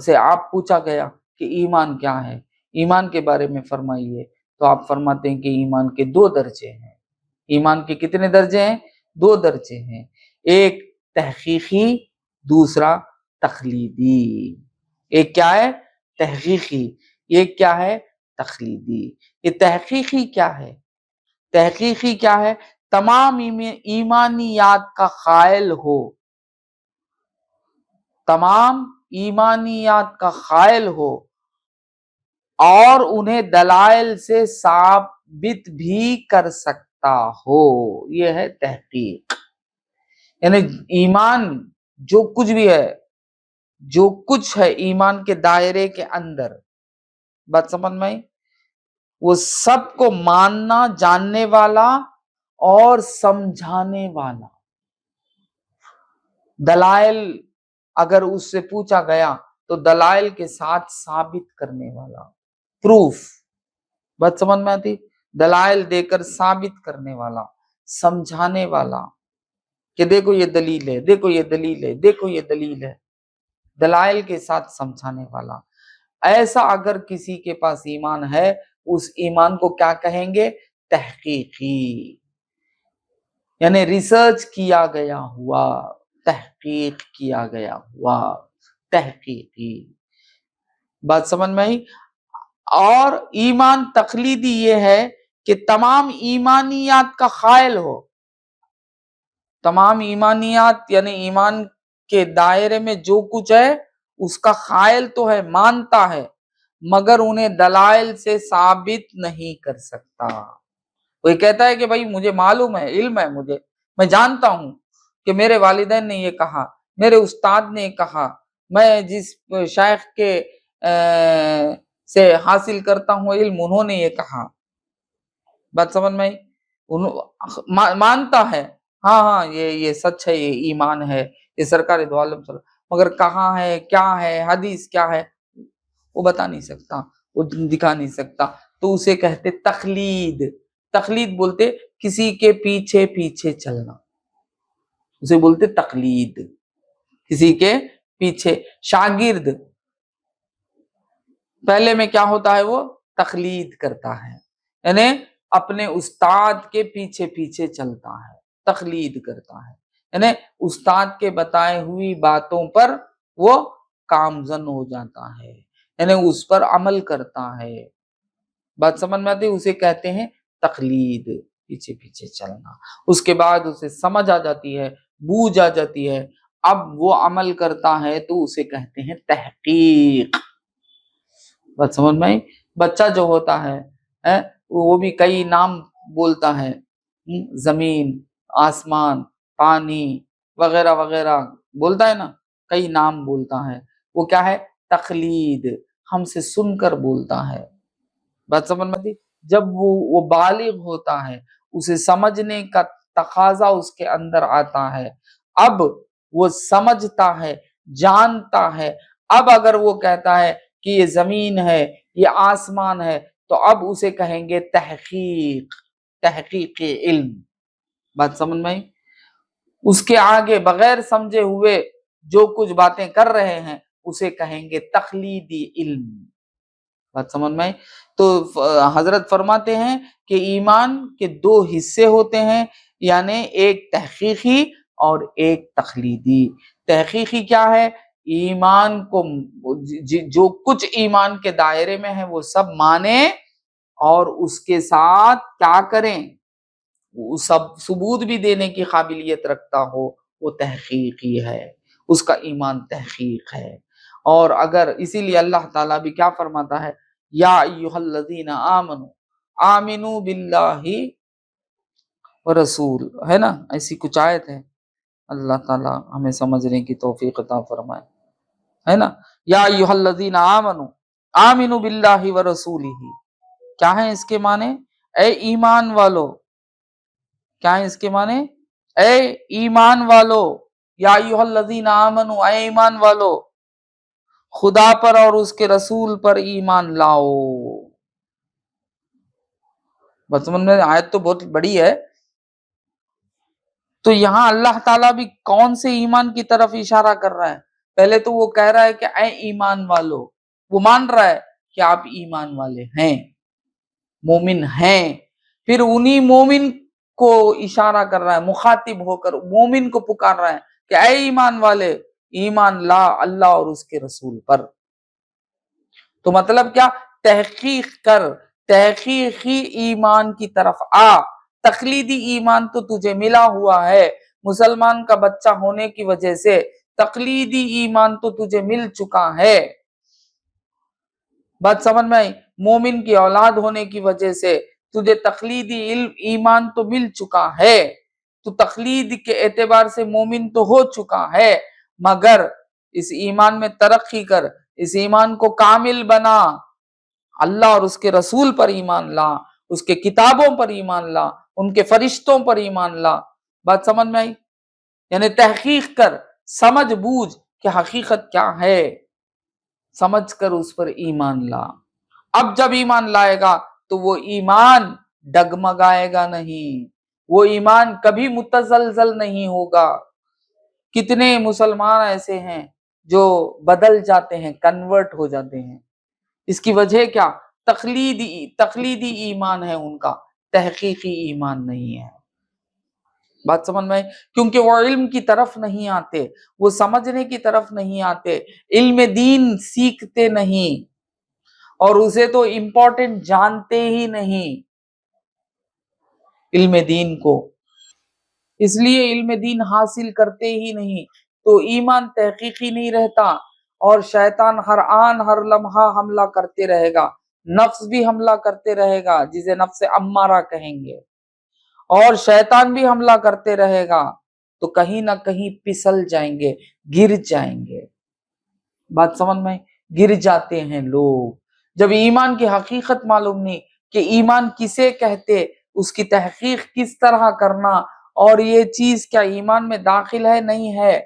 سے آپ پوچھا گیا کہ ایمان کیا ہے، ایمان کے بارے میں فرمائیے، تو آپ فرماتے ہیں کہ ایمان کے 2 درجے ہیں۔ ایمان کے کتنے درجے ہیں؟ 2 درجے ہیں، ایک تحقیقی، دوسرا تقلیدی۔ ایک کیا ہے؟ تحقیقی، ایک کیا ہے؟ تقلیدی۔ یہ تحقیقی کیا ہے؟ تحقیقی کیا ہے؟ تمام ایمانیات کا قائل ہو، تمام ایمانیات کا قائل ہو اور انہیں دلائل سے ثابت بھی کر سکتا ہو، یہ ہے تحقیق۔ یعنی ایمان جو کچھ بھی ہے، جو کچھ ہے ایمان کے دائرے کے اندر، بات سمجھ میں، وہ سب کو ماننا، جاننے والا اور سمجھانے والا. دلائل اگر اس سے پوچھا گیا تو دلائل کے ساتھ ثابت کرنے والا, پروف. بات سمجھ میں آتی؟ دلائل دے کر ثابت کرنے والا, سمجھانے والا کہ دیکھو یہ دلیل ہے, دیکھو یہ دلیل ہے, دیکھو یہ دلیل ہے. دلائل کے ساتھ سمجھانے والا. ایسا اگر کسی کے پاس ایمان ہے, اس ایمان کو کیا کہیں گے؟ تحقیقی, یعنی ریسرچ کیا گیا ہوا, تحقیق کیا گیا ہوا, تحقیقی. بات سمجھ میں آئی؟ اور ایمان تقلیدی یہ ہے کہ تمام ایمانیات کا قائل ہو. تمام ایمانیات یعنی ایمان کے دائرے میں جو کچھ ہے اس کا قائل تو ہے, مانتا ہے, مگر انہیں دلائل سے ثابت نہیں کر سکتا. کوئی کہتا ہے کہ بھائی مجھے معلوم ہے, علم ہے مجھے, میں جانتا ہوں کہ میرے والدین نے یہ کہا, میرے استاد نے کہا, میں جس شیخ کے سے حاصل کرتا ہوں علم انہوں نے یہ کہا. بات سمجھ میں مانتا ہے, ہاں یہ سچ ہے, یہ ایمان ہے, یہ سرکار دو عالم صلی اللہ, مگر کہاں ہے, کیا ہے, حدیث کیا ہے, وہ بتا نہیں سکتا, وہ دکھا نہیں سکتا. تو اسے کہتے تقلید. تقلید بولتے کسی کے پیچھے پیچھے چلنا, اسے بولتے تقلید. کسی کے پیچھے, شاگرد پہلے میں کیا ہوتا ہے, وہ تقلید کرتا ہے, یعنی اپنے استاد کے پیچھے پیچھے چلتا ہے, تقلید کرتا ہے, یعنی استاد کے بتائے ہوئی باتوں پر وہ کامزن ہو جاتا ہے, یعنی اس پر عمل کرتا ہے. بات سمجھ میں آتی؟ اسے کہتے ہیں تقلید, پیچھے پیچھے چلنا. اس کے بعد اسے سمجھ آ جاتی ہے, بوجھ آ جاتی ہے, اب وہ عمل کرتا ہے تو اسے کہتے ہیں تحقیق. بات سمجھ میں آئی؟ بچہ جو ہوتا ہے وہ بھی کئی نام بولتا ہے, زمین, آسمان, پانی وغیرہ وغیرہ بولتا ہے نا, کئی نام بولتا ہے. وہ کیا ہے؟ تقلید, ہم سے سن کر بولتا ہے. بات سمجھ میں آتی؟ جب وہ بالغ ہوتا ہے, اسے سمجھنے کا تقاضا اس کے اندر آتا ہے, اب وہ سمجھتا ہے, جانتا ہے. اب اگر وہ کہتا ہے کہ یہ زمین ہے, یہ آسمان ہے, تو اب اسے کہیں گے تحقیق, تحقیق علم. بات سمجھ میں آئی؟ اس کے آگے بغیر سمجھے ہوئے جو کچھ باتیں کر رہے ہیں اسے کہیں گے تقلیدی علم. بات سمجھ میں آئی؟ تو حضرت فرماتے ہیں کہ ایمان کے دو حصے ہوتے ہیں, یعنی ایک تحقیقی اور ایک تقلیدی. تحقیقی کیا ہے؟ ایمان کو جو کچھ ایمان کے دائرے میں ہے وہ سب مانیں اور اس کے ساتھ کیا کریں, وہ سب ثبوت بھی دینے کی قابلیت رکھتا ہو, وہ تحقیقی ہے, اس کا ایمان تحقیق ہے. اور اگر اسی لیے اللہ تعالیٰ بھی کیا فرماتا ہے, یا ایھا الذین آمنوا آمنوا باللہ ورسول, ہے نا, ایسی کچھ آیت ہے. اللہ تعالیٰ ہمیں سمجھنے کی توفیق عطا فرمائے, ہے نا. یا ایھا الذین آمنوا آمنوا باللہ ورسولہ, کیا ہے اس کے معنی؟ اے ایمان والو. کیا ہے اس کے معنی؟ اے ایمان والو. یا ایھا الذین آمنوا, اے ایمان والو, خدا پر اور اس کے رسول پر ایمان لاؤ. بس میں آیت تو بہت بڑی ہے. تو یہاں اللہ تعالیٰ بھی کون سے ایمان کی طرف اشارہ کر رہا ہے؟ پہلے تو وہ کہہ رہا ہے کہ اے ایمان والو, وہ مان رہا ہے کہ آپ ایمان والے ہیں, مومن ہیں. پھر انہی مومن کو اشارہ کر رہا ہے, مخاطب ہو کر مومن کو پکار رہا ہے کہ اے ایمان والے, ایمان لا اللہ اور اس کے رسول پر. تو مطلب کیا؟ تحقیق کر, تحقیقی ایمان کی طرف آ. تقلیدی ایمان تو تجھے ملا ہوا ہے, مسلمان کا بچہ ہونے کی وجہ سے تقلیدی ایمان تو تجھے مل چکا ہے. بات سمجھ میں آئی؟ مومن کی اولاد ہونے کی وجہ سے تجھے تقلیدی ایمان تو مل چکا ہے, تو تقلید کے اعتبار سے مومن تو ہو چکا ہے, مگر اس ایمان میں ترقی کر, اس ایمان کو کامل بنا, اللہ اور اس کے رسول پر ایمان لا, اس کے کتابوں پر ایمان لا، ان کے فرشتوں پر ایمان لا. بات سمجھ میں آئی؟ یعنی تحقیق کر، سمجھ بوجھ کہ حقیقت کیا ہے، سمجھ کر اس پر ایمان لا. اب جب ایمان لائے گا تو وہ ایمان ڈگمگائے گا نہیں، وہ ایمان کبھی متزلزل نہیں ہوگا. کتنے مسلمان ایسے ہیں جو بدل جاتے ہیں، کنورٹ ہو جاتے ہیں. اس کی وجہ کیا؟ تقلیدی ایمان ہے ان کا، تحقیقی ایمان نہیں ہے. بات سمجھ میں؟ کیونکہ وہ علم کی طرف نہیں آتے، وہ سمجھنے کی طرف نہیں آتے، علم دین سیکھتے نہیں، اور اسے تو امپورٹنٹ جانتے ہی نہیں علم دین کو، اس لیے علم دین حاصل کرتے ہی نہیں. تو ایمان تحقیقی نہیں رہتا، اور شیطان ہر آن ہر لمحہ حملہ کرتے رہے گا. نفس بھی حملہ کرتے رہے گا جسے نفس امارہ کہیں گے، اور شیطان بھی حملہ کرتے رہے گا. تو کہیں نہ کہیں پسل جائیں گے، گر جائیں گے. بات سمجھ میں؟ گر جاتے ہیں لوگ جب ایمان کی حقیقت معلوم نہیں کہ ایمان کسے کہتے، اس کی تحقیق کس طرح کرنا، اور یہ چیز کیا ایمان میں داخل ہے نہیں ہے.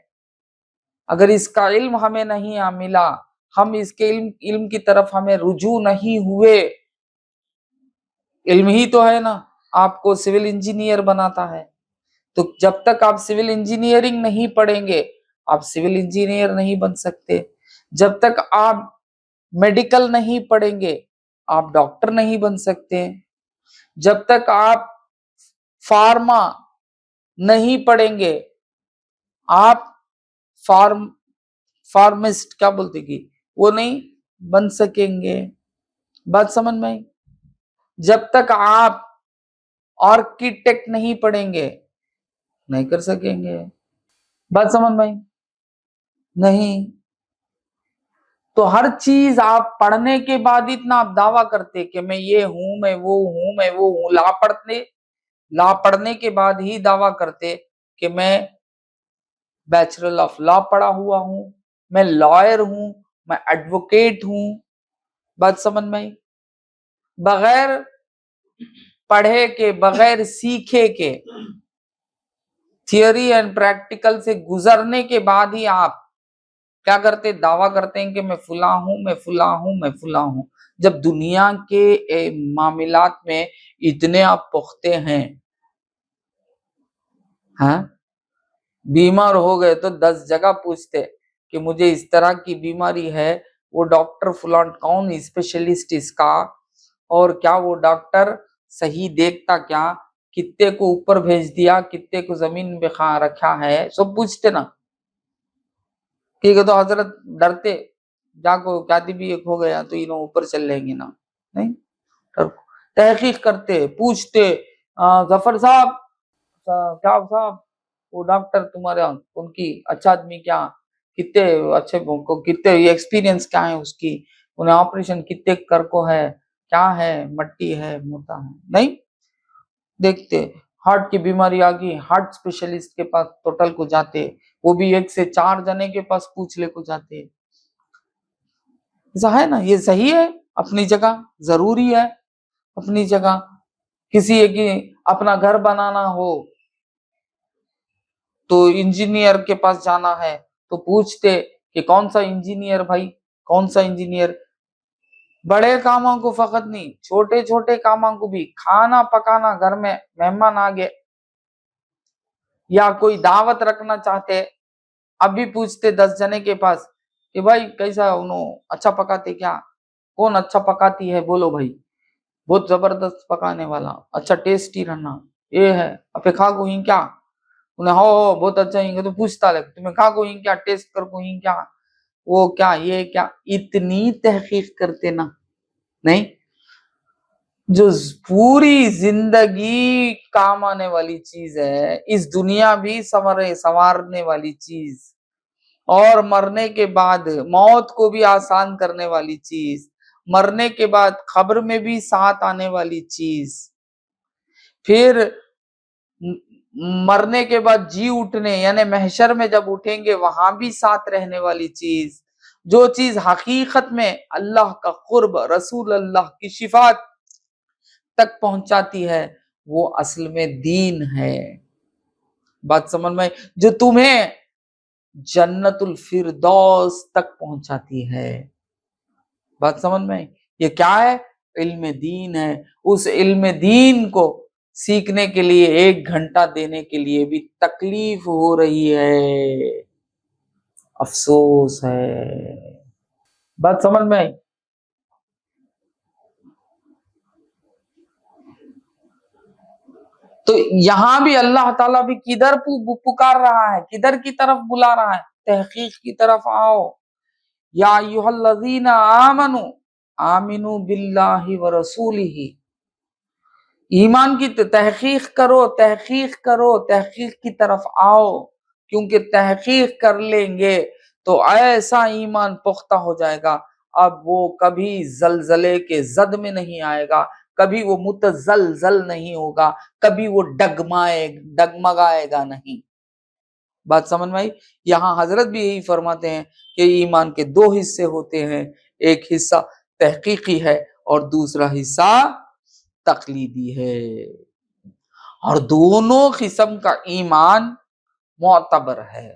اگر اس کا علم ہمیں نہیں ملا، ہم اس کے علم کی طرف ہمیں رجوع نہیں ہوئے. علم ہی تو ہے نا آپ کو سول انجینئر بناتا ہے. تو جب تک آپ سول انجینئرنگ نہیں پڑھیں گے آپ سول انجینئر نہیں بن سکتے. جب تک آپ میڈیکل نہیں پڑھیں گے آپ ڈاکٹر نہیں بن سکتے. جب تک آپ فارما نہیں پڑھیں گے آپ فارمسٹ کیا بولتے گی وہ نہیں بن سکیں گے. بات سمجھ میں آئی؟ جب تک آپ آرکیٹیکٹ نہیں پڑھیں گے نہیں کر سکیں گے. بات سمجھ میں آئی؟ نہیں. تو ہر چیز آپ پڑھنے کے بعد اتنا آپ دعویٰ کرتے کہ میں یہ ہوں، میں وہ ہوں، میں وہ ہوں. لا پڑھنے کے بعد ہی دعویٰ کرتے کہ میں بیچلر آف لا پڑھا ہوا ہوں، میں لائر ہوں، میں ایڈوکیٹ ہوں. بات سمجھ میں آئی؟ بغیر پڑھے کے، بغیر سیکھے کے، تھیوری اینڈ پریکٹیکل سے گزرنے کے بعد ہی آپ کیا کرتے؟ دعویٰ کرتے ہیں کہ میں فلاں ہوں، میں فلاں ہوں، میں فلاں ہوں. جب دنیا کے معاملات میں اتنے آپ پختے ہیں، ہاں بیمار ہو گئے تو 10 جگہ پوچھتے کہ مجھے اس طرح کی بیماری ہے، وہ ڈاکٹر فلاں کون اسپیشلسٹ اس کا، اور کیا وہ ڈاکٹر صحیح دیکھتا کیا، کتے کو اوپر بھیج دیا، کتے کو زمین پہ رکھا ہے، سب پوچھتے نا. ٹھیک ہے تو حضرت ڈرتے جا کو کاتبی ایک ہو گیا تو انہوں اوپر چل لیں گے نا، نہیں. تحقیق کرتے، پوچھتے ظفر صاحب، کیا صاحب وہ ڈاکٹر تمہارے ان کی اچھا آدمی کیا، کتنے اچھے کتنے ایکسپیرینس کیا ہے اس کی، انہیں آپریشن کتنے کر کو ہے، کیا ہے، مٹی ہے، موٹا ہے، نہیں دیکھتے. ہارٹ کی بیماری آ گئی، ہارٹ اسپیشلسٹ کے پاس ٹوٹل کو جاتے، وہ بھی 1 سے 4 جنے کے پاس پوچھ لے کو جاتے. ایسا ہے نا، یہ صحیح ہے اپنی جگہ، ضروری ہے اپنی جگہ. کسی ایک اپنا گھر بنانا ہو تو انجینئر کے پاس جانا ہے تو پوچھتے کہ کون سا انجینئر بھائی، کون سا انجینئر. بڑے کاموں کو فقط نہیں، چھوٹے چھوٹے کاموں کو بھی، کھانا پکانا، گھر میں مہمان آ گئے یا کوئی دعوت رکھنا چاہتے، اب بھی پوچھتے 10 جنے کے پاس کہ بھائی کیسا انہوں اچھا پکاتے کیا، کون اچھا پکاتی ہے بولو بھائی، بہت زبردست پکانے والا، اچھا ٹیسٹی رہنا، یہ ہے اپنے کھا کو ہی کیا، انہیں ہو بہت اچھا ہی تو پوچھتا لگ تمہیں کھا کو ہی کیا، ٹیسٹ کر کو ہی کیا، وہ کیا، یہ کیا. اتنی تحقیق کرتے نا، نہیں. جو پوری زندگی کام آنے والی چیز ہے، اس دنیا بھی سنوارنے والی چیز، اور مرنے کے بعد موت کو بھی آسان کرنے والی چیز، مرنے کے بعد قبر میں بھی ساتھ آنے والی چیز، پھر مرنے کے بعد جی اٹھنے یعنی محشر میں جب اٹھیں گے وہاں بھی ساتھ رہنے والی چیز، جو چیز حقیقت میں اللہ کا قرب، رسول اللہ کی شفاعت، تک پہنچاتی ہے وہ اصل میں دین ہے. بات سمجھ میں؟ جو تمہیں جنت الفردوس تک پہنچاتی ہے. بات سمجھ میں؟ یہ کیا ہے؟ علم دین ہے. اس علم دین کو سیکھنے کے لیے 1 گھنٹہ دینے کے لیے بھی تکلیف ہو رہی ہے، افسوس ہے. بات سمجھ میں آئی؟ تو یہاں بھی اللہ تعالیٰ بھی کدھر پکار رہا ہے، کدھر کی طرف بلا رہا ہے؟ تحقیق کی طرف آؤ. یا ایھا الذین آمنوا آمنوا باللہ ورسولہ. ایمان کی تحقیق کرو، تحقیق کرو، تحقیق کی طرف آؤ، کیونکہ تحقیق کر لیں گے تو ایسا ایمان پختہ ہو جائے گا. اب وہ کبھی زلزلے کے زد میں نہیں آئے گا، کبھی وہ متزلزل نہیں ہوگا، کبھی وہ ڈگمگائے گا نہیں. بات سمجھ میں آئی؟ یہاں حضرت بھی یہی فرماتے ہیں کہ ایمان کے 2 حصے ہوتے ہیں، ایک حصہ تحقیقی ہے اور دوسرا حصہ تقلیدی ہے، اور دونوں قسم کا ایمان معتبر ہے،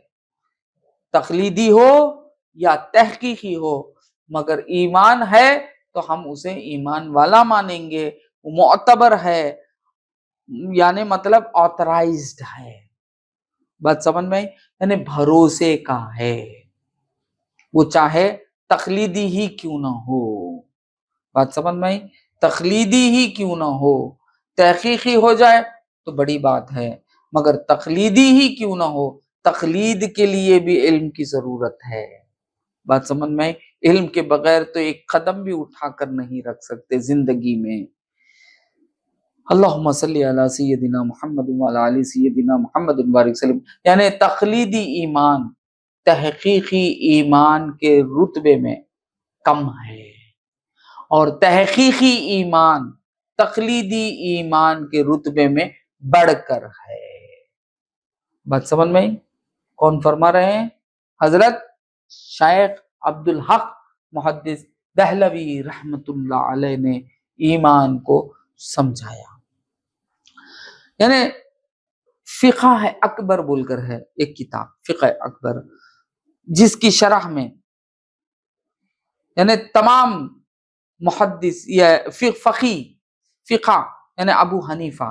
تقلیدی ہو یا تحقیقی ہو، مگر ایمان ہے تو ہم اسے ایمان والا مانیں گے. وہ معتبر ہے یعنی مطلب آتھرائزڈ ہے. بات سمجھ میں؟ یعنی بھروسے کا ہے، وہ چاہے تقلیدی ہی کیوں نہ ہو. بات سمجھ میں؟ تقلیدی ہی کیوں نہ ہو، تحقیقی ہو جائے تو بڑی بات ہے، مگر تقلیدی ہی کیوں نہ ہو، تقلید کے لیے بھی علم کی ضرورت ہے. بات سمجھ میں؟ علم کے بغیر تو ایک قدم بھی اٹھا کر نہیں رکھ سکتے زندگی میں. اللہم صلی علی سیدنا محمد وعلی آل سیدنا محمد بارک وسلم. یعنی تقلیدی ایمان تحقیقی ایمان کے رتبے میں کم ہے، اور تحقیقی ایمان تقلیدی ایمان کے رتبے میں بڑھ کر ہے. بات سمجھ میں؟ کون فرما رہے ہیں؟ حضرت شیخ عبدالحق محدث دہلوی رحمت اللہ علیہ نے ایمان کو سمجھایا. یعنی فقہ اکبر بول کر ہے ایک کتاب، فقہ اکبر، جس کی شرح میں یعنی تمام محدث یا فقہ یعنی ابو حنیفہ،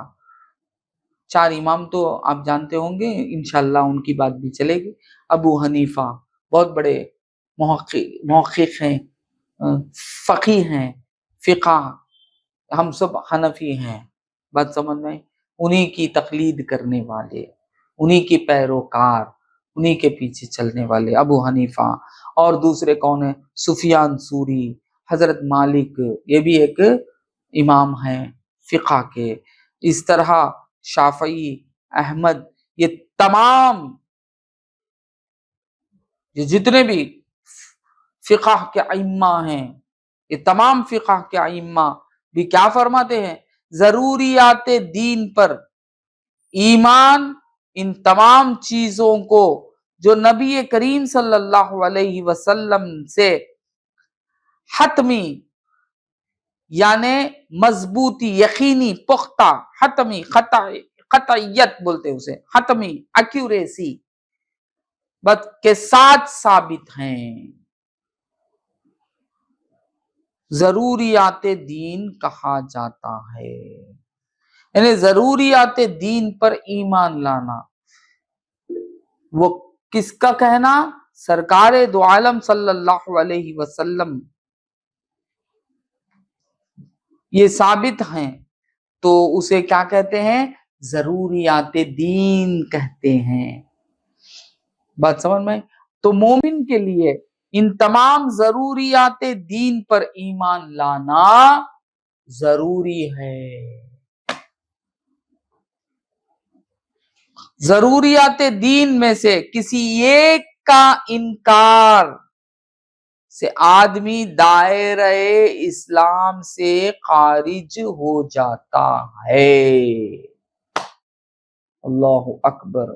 4 امام تو آپ جانتے ہوں گے، انشاءاللہ ان کی بات بھی چلے گی. ابو حنیفہ بہت بڑے محقق ہیں، فقیہ ہیں، فقہ، ہم سب حنفی ہیں. بات سمجھ میں؟ انہی کی تقلید کرنے والے، انہی کی پیروکار، انہی کے پیچھے چلنے والے ابو حنیفہ. اور دوسرے کون ہیں؟ سفیان ثوری، حضرت مالک، یہ بھی ایک امام ہیں فقہ کے. اس طرح شافعی، احمد، یہ تمام یہ جتنے بھی فقہ کے ائمہ ہیں، یہ تمام فقہ کے ائمہ بھی کیا فرماتے ہیں؟ ضروریات دین پر ایمان ان تمام چیزوں کو جو نبی کریم صلی اللہ علیہ وسلم سے حتمی یعنی مضبوطی، یقینی، پختہ، حتمی، قطعیت بولتے ہیں اسے، حتمی، ایکوریسی بات کے ساتھ ثابت ہیں. ضروریات دین کہا جاتا ہے، یعنی ضروریات دین پر ایمان لانا. وہ کس کا کہنا؟ سرکار دو عالم صلی اللہ علیہ وسلم یہ ثابت ہیں تو اسے کیا کہتے ہیں؟ ضروریات دین کہتے ہیں. بات سمجھ میں؟ تو مومن کے لیے ان تمام ضروریات دین پر ایمان لانا ضروری ہے. ضروریات دین میں سے کسی ایک کا انکار سے آدمی دائرہ اسلام سے خارج ہو جاتا ہے. اللہ اکبر،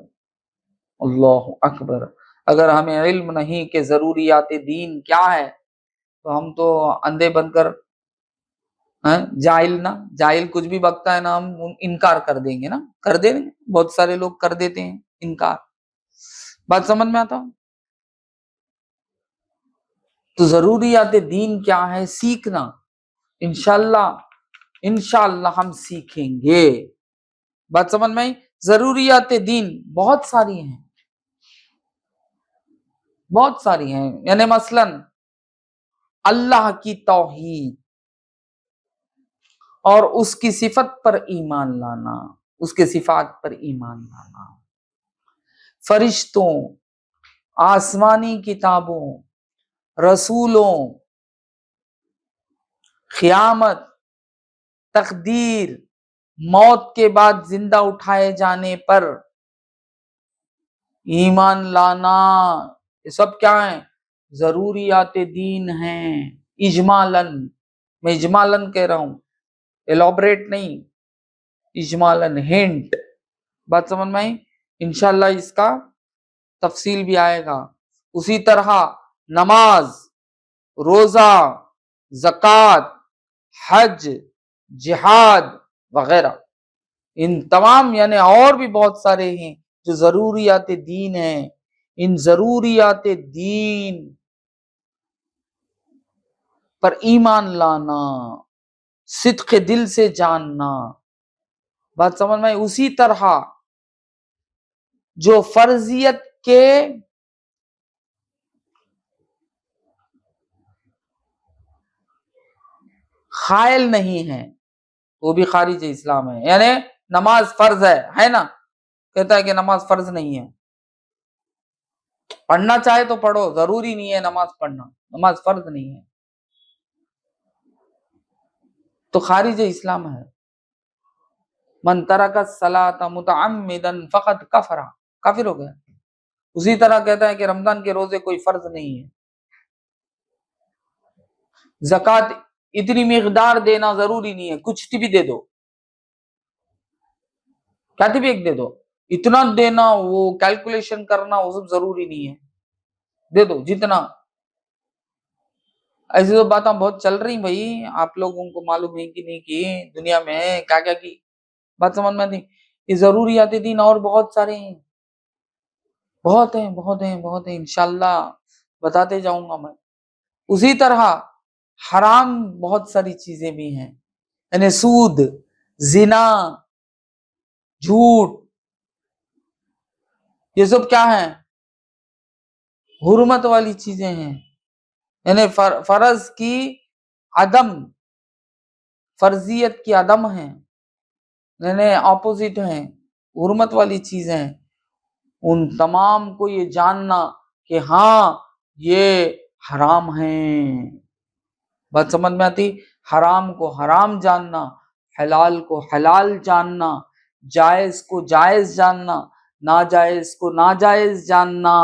اللہ اکبر. اگر ہمیں علم نہیں کہ ضروریات دین کیا ہے تو ہم تو اندھے بن کر جاہل نا، جاہل کچھ بھی بکتا ہے نا ہم انکار کر دیں گے نا، کر دیں گے، بہت سارے لوگ کر دیتے ہیں انکار. بات سمجھ میں آتا؟ تو ضروریات دین کیا ہے؟ سیکھنا. انشاءاللہ ہم سیکھیں گے. بات سمجھ میں آئی؟ ضروریات دین بہت ساری ہیں، بہت ساری ہیں. یعنی مثلا اللہ کی توحید اور اس کی صفت پر ایمان لانا، اس کے صفات پر ایمان لانا، فرشتوں، آسمانی کتابوں، رسولوں، قیامت، تقدیر، موت کے بعد زندہ اٹھائے جانے پر ایمان لانا، یہ سب کیا ہیں؟ ضروریات دین ہیں. اجمالاً، میں اجمالاً کہہ رہا ہوں، ایلابریٹ نہیں، اجمالاً، ہنٹ. بات سمجھ میں آئی؟ انشاءاللہ اس کا تفصیل بھی آئے گا. اسی طرح نماز، روزہ، زکوٰۃ، حج، جہاد وغیرہ، ان تمام یعنی اور بھی بہت سارے ہیں جو ضروریات دین ہیں. ان ضروریات دین پر ایمان لانا، صدق دل سے جاننا. بات سمجھ میں آئی؟ اسی طرح جو فرضیت کے قائل نہیں ہیں وہ بھی خارج اسلام ہے. یعنی نماز فرض ہے نا، کہتا ہے کہ نماز فرض نہیں ہے، پڑھنا چاہے تو پڑھو، ضروری نہیں ہے نماز پڑھنا، نماز فرض نہیں ہے، تو خارج اسلام ہے. من ترک الصلاۃ متعمدا فقد کفر، کافر ہو گیا. اسی طرح کہتا ہے کہ رمضان کے روزے کوئی فرض نہیں ہے. زکوٰۃ اتنی مقدار دینا ضروری نہیں ہے، کچھ بھی دے دو، کیا بھی ایک دے دو، اتنا دینا، وہ کیلکولیشن کرنا وہ سب ضروری نہیں ہے، دے دو جتنا. ایسی تو باتیں بہت چل رہی بھائی، آپ لوگوں کو معلوم ہے کہ نہیں کہ دنیا میں کیا کیا کی. بات سمجھ میں نہیں؟ یہ ضروریات دین اور بہت سارے ہیں، بہت ہیں، بہت ہیں، بہت ہیں، انشاءاللہ بتاتے جاؤں گا میں. اسی طرح حرام بہت ساری چیزیں بھی ہیں، یعنی سود، زنا، جھوٹ، یہ سب کیا ہیں؟ حرمت والی چیزیں ہیں. یعنی فرض کی عدم، فرضیت کی عدم ہے، یعنی اپوزٹ ہیں، حرمت والی چیزیں ہیں. ان تمام کو یہ جاننا کہ ہاں یہ حرام ہیں. بات سمجھ میں آتی؟ حرام کو حرام جاننا، حلال کو حلال جاننا، جائز کو جائز جاننا، ناجائز کو ناجائز جاننا،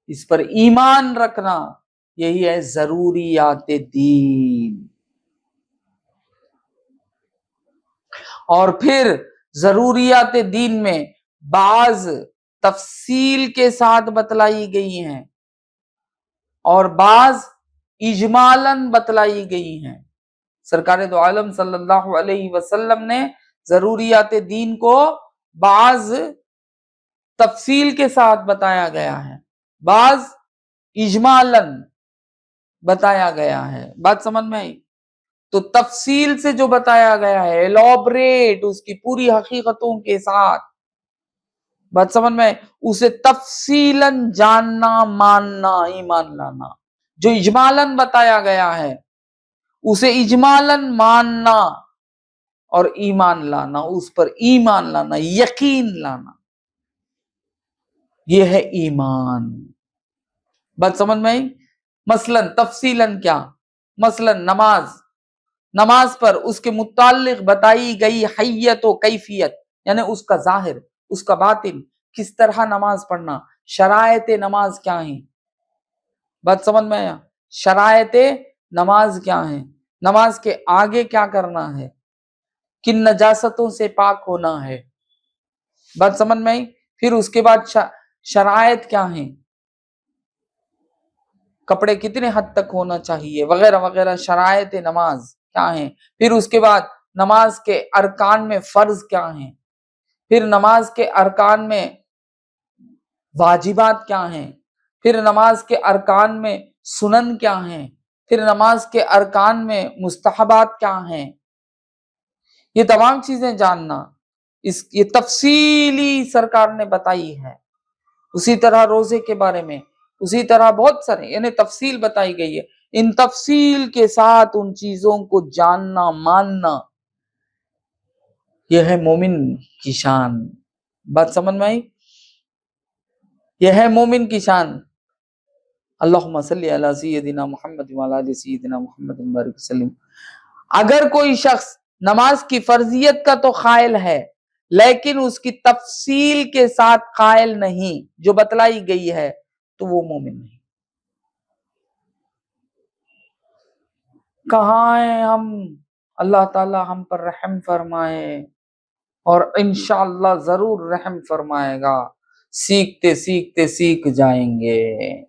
اس پر ایمان رکھنا، یہی ہے ضروریات دین. اور پھر ضروریات دین میں بعض تفصیل کے ساتھ بتلائی گئی ہیں اور بعض اجمالاً بتلائی گئی ہیں. سرکار دو عالم صلی اللہ علیہ وسلم نے ضروریات دین کو بعض تفصیل کے ساتھ بتایا گیا ہے، بعض اجمالاً بتایا گیا ہے. بات سمجھ میں آئی؟ تو تفصیل سے جو بتایا گیا ہے، ایلابریٹ، اس کی پوری حقیقتوں کے ساتھ، بات سمجھ میں، اسے تفصیلاً جاننا، ماننا، ایمان لانا. جو اجمالاً بتایا گیا ہے اسے اجمالاً ماننا اور ایمان لانا، اس پر ایمان لانا، یقین لانا، یہ ہے ایمان. بات سمجھ میں آئی؟ مثلاً تفصیلاً کیا؟ مثلاً نماز پر اس کے متعلق بتائی گئی حیت و کیفیت، یعنی اس کا ظاہر، اس کا باطن، کس طرح نماز پڑھنا، شرائط نماز کیا ہیں. بات سمجھ میں آیا؟ شرائط نماز کیا ہیں، نماز کے آگے کیا کرنا ہے، کن نجاستوں سے پاک ہونا ہے. بات سمجھ میں آئی؟ پھر اس کے بعد شرائط کیا ہیں، کپڑے کتنے حد تک ہونا چاہیے، وغیرہ وغیرہ، شرائط نماز کیا ہیں، پھر اس کے بعد نماز کے ارکان میں فرض کیا ہیں، پھر نماز کے ارکان میں واجبات کیا ہیں، پھر نماز کے ارکان میں سنن کیا ہیں، پھر نماز کے ارکان میں مستحبات کیا ہیں، یہ تمام چیزیں جاننا، یہ تفصیلی سرکار نے بتائی ہے۔ اسی طرح روزے کے بارے میں، اسی طرح بہت سارے یعنی تفصیل بتائی گئی ہے۔ ان تفصیل کے ساتھ ان چیزوں کو جاننا ماننا، یہ ہے مومن کی شان۔ بات سمجھ میں آئی؟ یہ ہے مومن کی شان۔ اللہم صلی علی سیدنا محمد وعلی آل سیدنا محمد وبارک وسلم۔ اگر کوئی شخص نماز کی فرضیت کا تو قائل ہے لیکن اس کی تفصیل کے ساتھ قائل نہیں جو بتلائی گئی ہے تو وہ مومن نہیں۔ کہاں ہیں ہم؟ اللہ تعالی ہم پر رحم فرمائے اور انشاءاللہ ضرور رحم فرمائے گا۔ سیکھتے سیکھتے سیکھ جائیں گے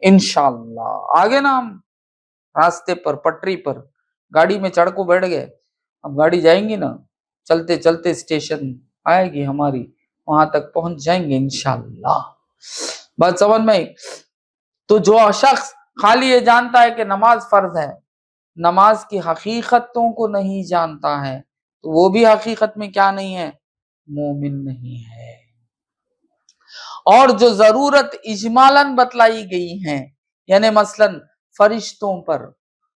انشاءاللہ۔ آگے نا ہم راستے پر پٹری پر گاڑی میں چڑھ کو بیٹھ گئے، اب گاڑی جائیں گی نا، چلتے چلتے اسٹیشن آئے گی ہماری، وہاں تک پہنچ جائیں گے انشاءاللہ۔ بات سمجھ میں؟ تو جو شخص خالی یہ جانتا ہے کہ نماز فرض ہے، نماز کی حقیقتوں کو نہیں جانتا ہے تو وہ بھی حقیقت میں کیا نہیں ہے؟ مومن نہیں ہے۔ اور جو ضرورت اجمالاً بتلائی گئی ہیں، یعنی مثلا فرشتوں پر،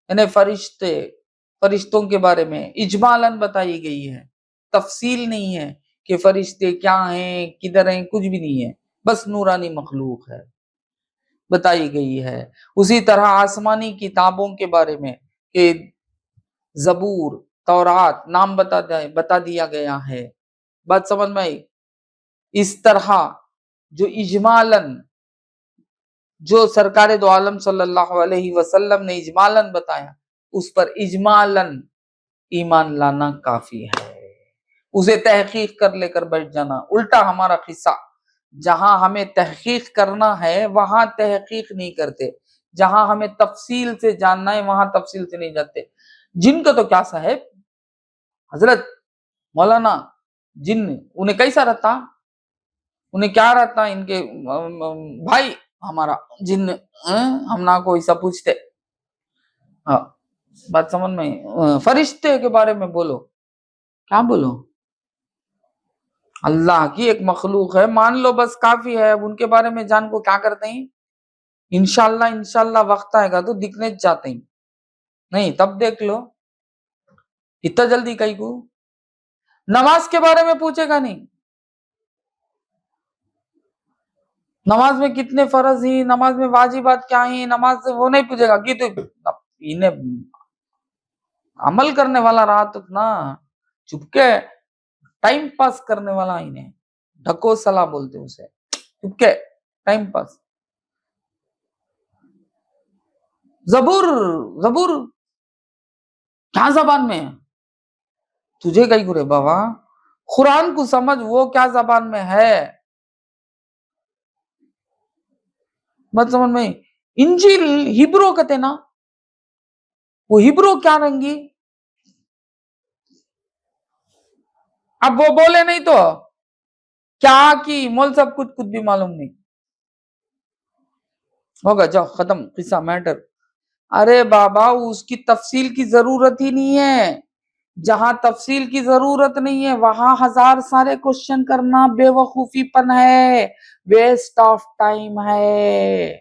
یعنی فرشتوں کے بارے میں اجمالاً بتائی گئی ہے، تفصیل نہیں ہے کہ فرشتے کیا ہیں کدھر ہیں، کچھ بھی نہیں ہے، بس نورانی مخلوق ہے، بتائی گئی ہے۔ اسی طرح آسمانی کتابوں کے بارے میں کہ زبور، تورات نام بتا دیا گیا ہے۔ بات سمجھ میں آئی؟ اس طرح جو اجمالاً جو سرکار دو عالم صلی اللہ علیہ وسلم نے اجمالاً بتایا، اس پر اجمالاً ایمان لانا کافی ہے، اسے تحقیق کر لے کر بیٹھ جانا۔ الٹا ہمارا قصہ، جہاں ہمیں تحقیق کرنا ہے وہاں تحقیق نہیں کرتے، جہاں ہمیں تفصیل سے جاننا ہے وہاں تفصیل سے نہیں جانتے۔ جن کا تو کیا صاحب، حضرت مولانا جن انہیں کیسا رہتا، انہیں کیا رہتا، ان کے بھائی ہمارا جن ہم نہ کوئی سا پوچھتے۔ بات سمجھ میں؟ فرشتے کے بارے میں بولو، کیا بولو؟ اللہ کی ایک مخلوق ہے، مان لو بس کافی ہے۔ اب ان کے بارے میں جان کو کیا کرتے ہیں؟ انشاءاللہ وقت آئے گا تو دکھنے جاتے ہیں، نہیں تب دیکھ لو، اتنا جلدی کئی کو۔ نماز کے بارے میں پوچھے گا نہیں، نماز میں کتنے فرض ہیں، نماز میں واجبات کیا ہیں، نماز سے وہ نہیں پوچھے گا کہ تو انہیں عمل کرنے والا رہا تو نا، چپکے ٹائم پاس کرنے والا، انہیں ڈھکو سلا بولتے اسے، چپکے ٹائم پاس۔ زبور کیا زبان میں ہے؟ تجھے کئی کرے بابا، قرآن کو سمجھ، وہ کیا زبان میں ہے، مت سمجھ میں؟ انجیل ہیبرو کہتے نا، وہ ہیبرو کیا رنگی، اب وہ بولے نہیں تو کیا کی مول سب کچھ بھی معلوم نہیں ہوگا، جاؤ ختم قصہ میٹر۔ ارے بابا اس کی تفصیل کی ضرورت ہی نہیں ہے، جہاں تفصیل کی ضرورت نہیں ہے وہاں ہزار سارے کوشچن کرنا بے وقوفی پن ہے، ویسٹ آف ٹائم ہے،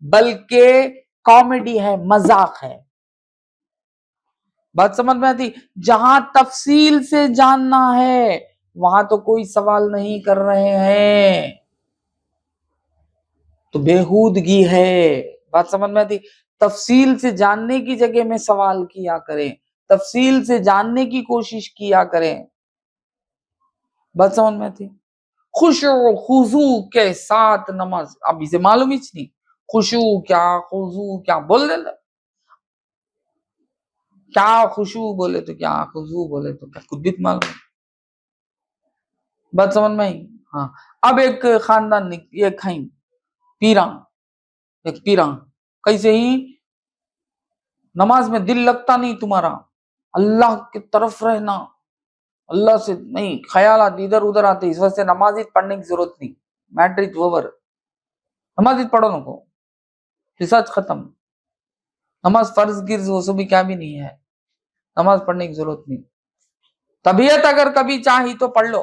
بلکہ کامیڈی ہے، مذاق ہے۔ بات سمجھ میں آتی؟ جہاں تفصیل سے جاننا ہے وہاں تو کوئی سوال نہیں کر رہے ہیں، تو بےہودگی ہے۔ بات سمجھ میں آتی؟ تفصیل سے جاننے کی جگہ میں سوال کیا کریں، تفصیل سے جاننے کی کوشش کیا کریں۔ بات سمجھ میں آتی؟ خشوع و خضوع کے ساتھ نماز، اب اسے معلوم ہی نہیں خشوع کیا خضوع کیا، بول دے کیا، خشوع بولے تو کیا، خضوع بولے تو کیا، خود بھی معلوم ہے۔ بات سمجھ میں آئی؟ ہاں۔ اب ایک خاندان ایک ہیں پیراں، ایک پیراں کیسے ہی، نماز میں دل لگتا نہیں تمہارا، اللہ کی طرف رہنا، اللہ سے نہیں خیالات ادھر ادھر آتے، اس وجہ سے نماز ہی پڑھنے کی ضرورت نہیں، میٹرک اوور، نماز ہی پڑھو نہ کو، ریسرچ ختم، نماز فرض گرز وہ سب بھی کیا بھی نہیں ہے، نماز پڑھنے کی ضرورت نہیں، طبیعت اگر کبھی چاہی تو پڑھ لو،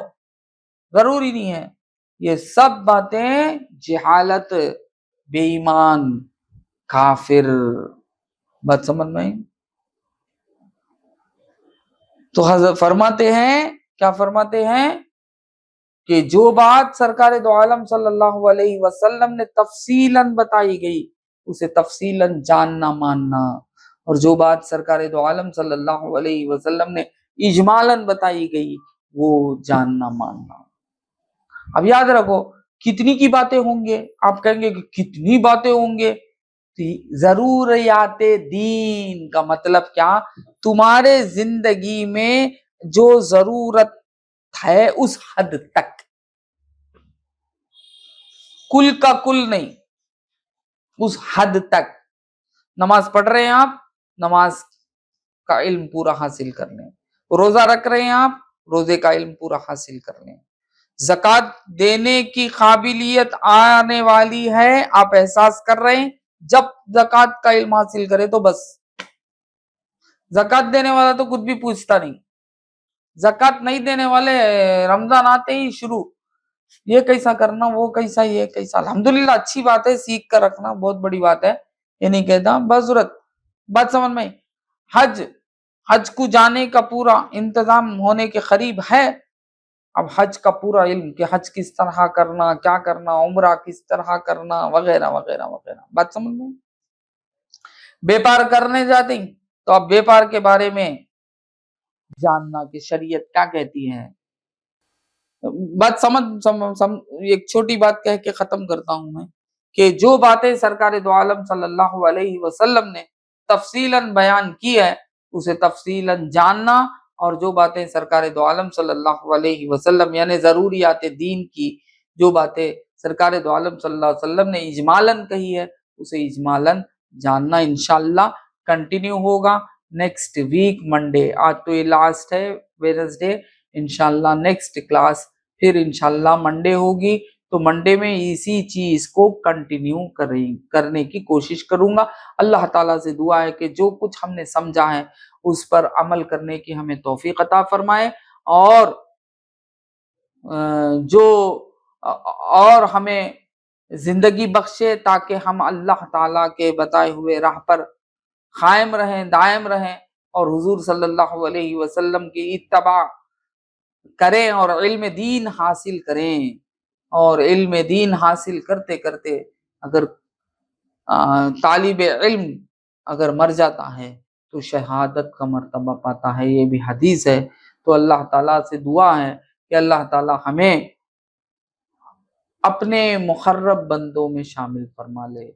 ضروری نہیں ہے۔ یہ سب باتیں جہالت، بے ایمان، کافر، بات سمجھ میں آئی؟ تو حضرت فرماتے ہیں، کیا فرماتے ہیں کہ جو بات سرکار دو عالم صلی اللہ علیہ وسلم نے تفصیلاً بتائی گئی اسے تفصیلاً جاننا ماننا، اور جو بات سرکار دو عالم صلی اللہ علیہ وسلم نے اجمالاً بتائی گئی وہ جاننا ماننا۔ اب یاد رکھو کتنی کی باتیں ہوں گے، آپ کہیں گے کہ کتنی باتیں ہوں گے، ضروریات دین کا مطلب کیا، تمہارے زندگی میں جو ضرورت ہے اس حد تک، کل کا کل نہیں، اس حد تک۔ نماز پڑھ رہے ہیں آپ، نماز کا علم پورا حاصل کر لیں، روزہ رکھ رہے ہیں آپ، روزے کا علم پورا حاصل کر لیں، زکوٰۃ دینے کی قابلیت آنے والی ہے، آپ احساس کر رہے ہیں، جب زکوٰۃ کا علم حاصل کرے تو بس، زکوٰۃ دینے والا تو کچھ بھی پوچھتا نہیں، زکوٰۃ نہیں دینے والے رمضان آتے ہی شروع، یہ کیسا کرنا، وہ کیسا، یہ کیسا، الحمدللہ اچھی بات ہے، سیکھ کر رکھنا بہت بڑی بات ہے، یہ نہیں کہتا بضرورت، بات سمجھ میں، حج کو جانے کا پورا انتظام ہونے کے قریب ہے، اب حج کا پورا علم کہ حج کس طرح کرنا، کیا کرنا، عمرہ کس طرح کرنا، وغیرہ وغیرہ وغیرہ، بات سمجھ میں۔ بیپار کرنے جاتے ہیں تو اب بیپار کے بارے میں جاننا کہ شریعت کیا کہتی ہے، بات سمجھ ایک چھوٹی بات کہہ کے ختم کرتا ہوں میں، کہ جو باتیں سرکار دو عالم صلی اللہ علیہ وسلم نے تفصیلاً بیان کی ہے اسے تفصیلاً جاننا، اور جو باتیں سرکار دو عالم صلی اللہ علیہ وسلم یعنی ضروریات دین کی جو باتیں سرکار دو عالم صلی اللہ علیہ وسلم نے اجمالاً کہی ہے اسے اجمالاً جاننا، انشاءاللہ کنٹینیو ہوگا نیکسٹ ویک منڈے، آج تو یہ لاسٹ ہے ویڈنسڈے، انشاءاللہ نیکسٹ کلاس پھر انشاءاللہ منڈے ہوگی، تو منڈے میں اسی چیز کو کنٹینیو کرنے کی کوشش کروں گا۔ اللہ تعالیٰ سے دعا ہے کہ جو کچھ ہم نے سمجھا ہے اس پر عمل کرنے کی ہمیں توفیق عطا فرمائے، اور ہمیں زندگی بخشے تاکہ ہم اللہ تعالیٰ کے بتائے ہوئے راہ پر قائم رہیں، دائم رہیں، اور حضور صلی اللہ علیہ وسلم کی اتباع کریں اور علم دین حاصل کریں، اور علم دین حاصل کرتے کرتے اگر طالب علم اگر مر جاتا ہے تو شہادت کا مرتبہ پاتا ہے، یہ بھی حدیث ہے۔ تو اللہ تعالیٰ سے دعا ہے کہ اللہ تعالیٰ ہمیں اپنے مقرب بندوں میں شامل فرما لے۔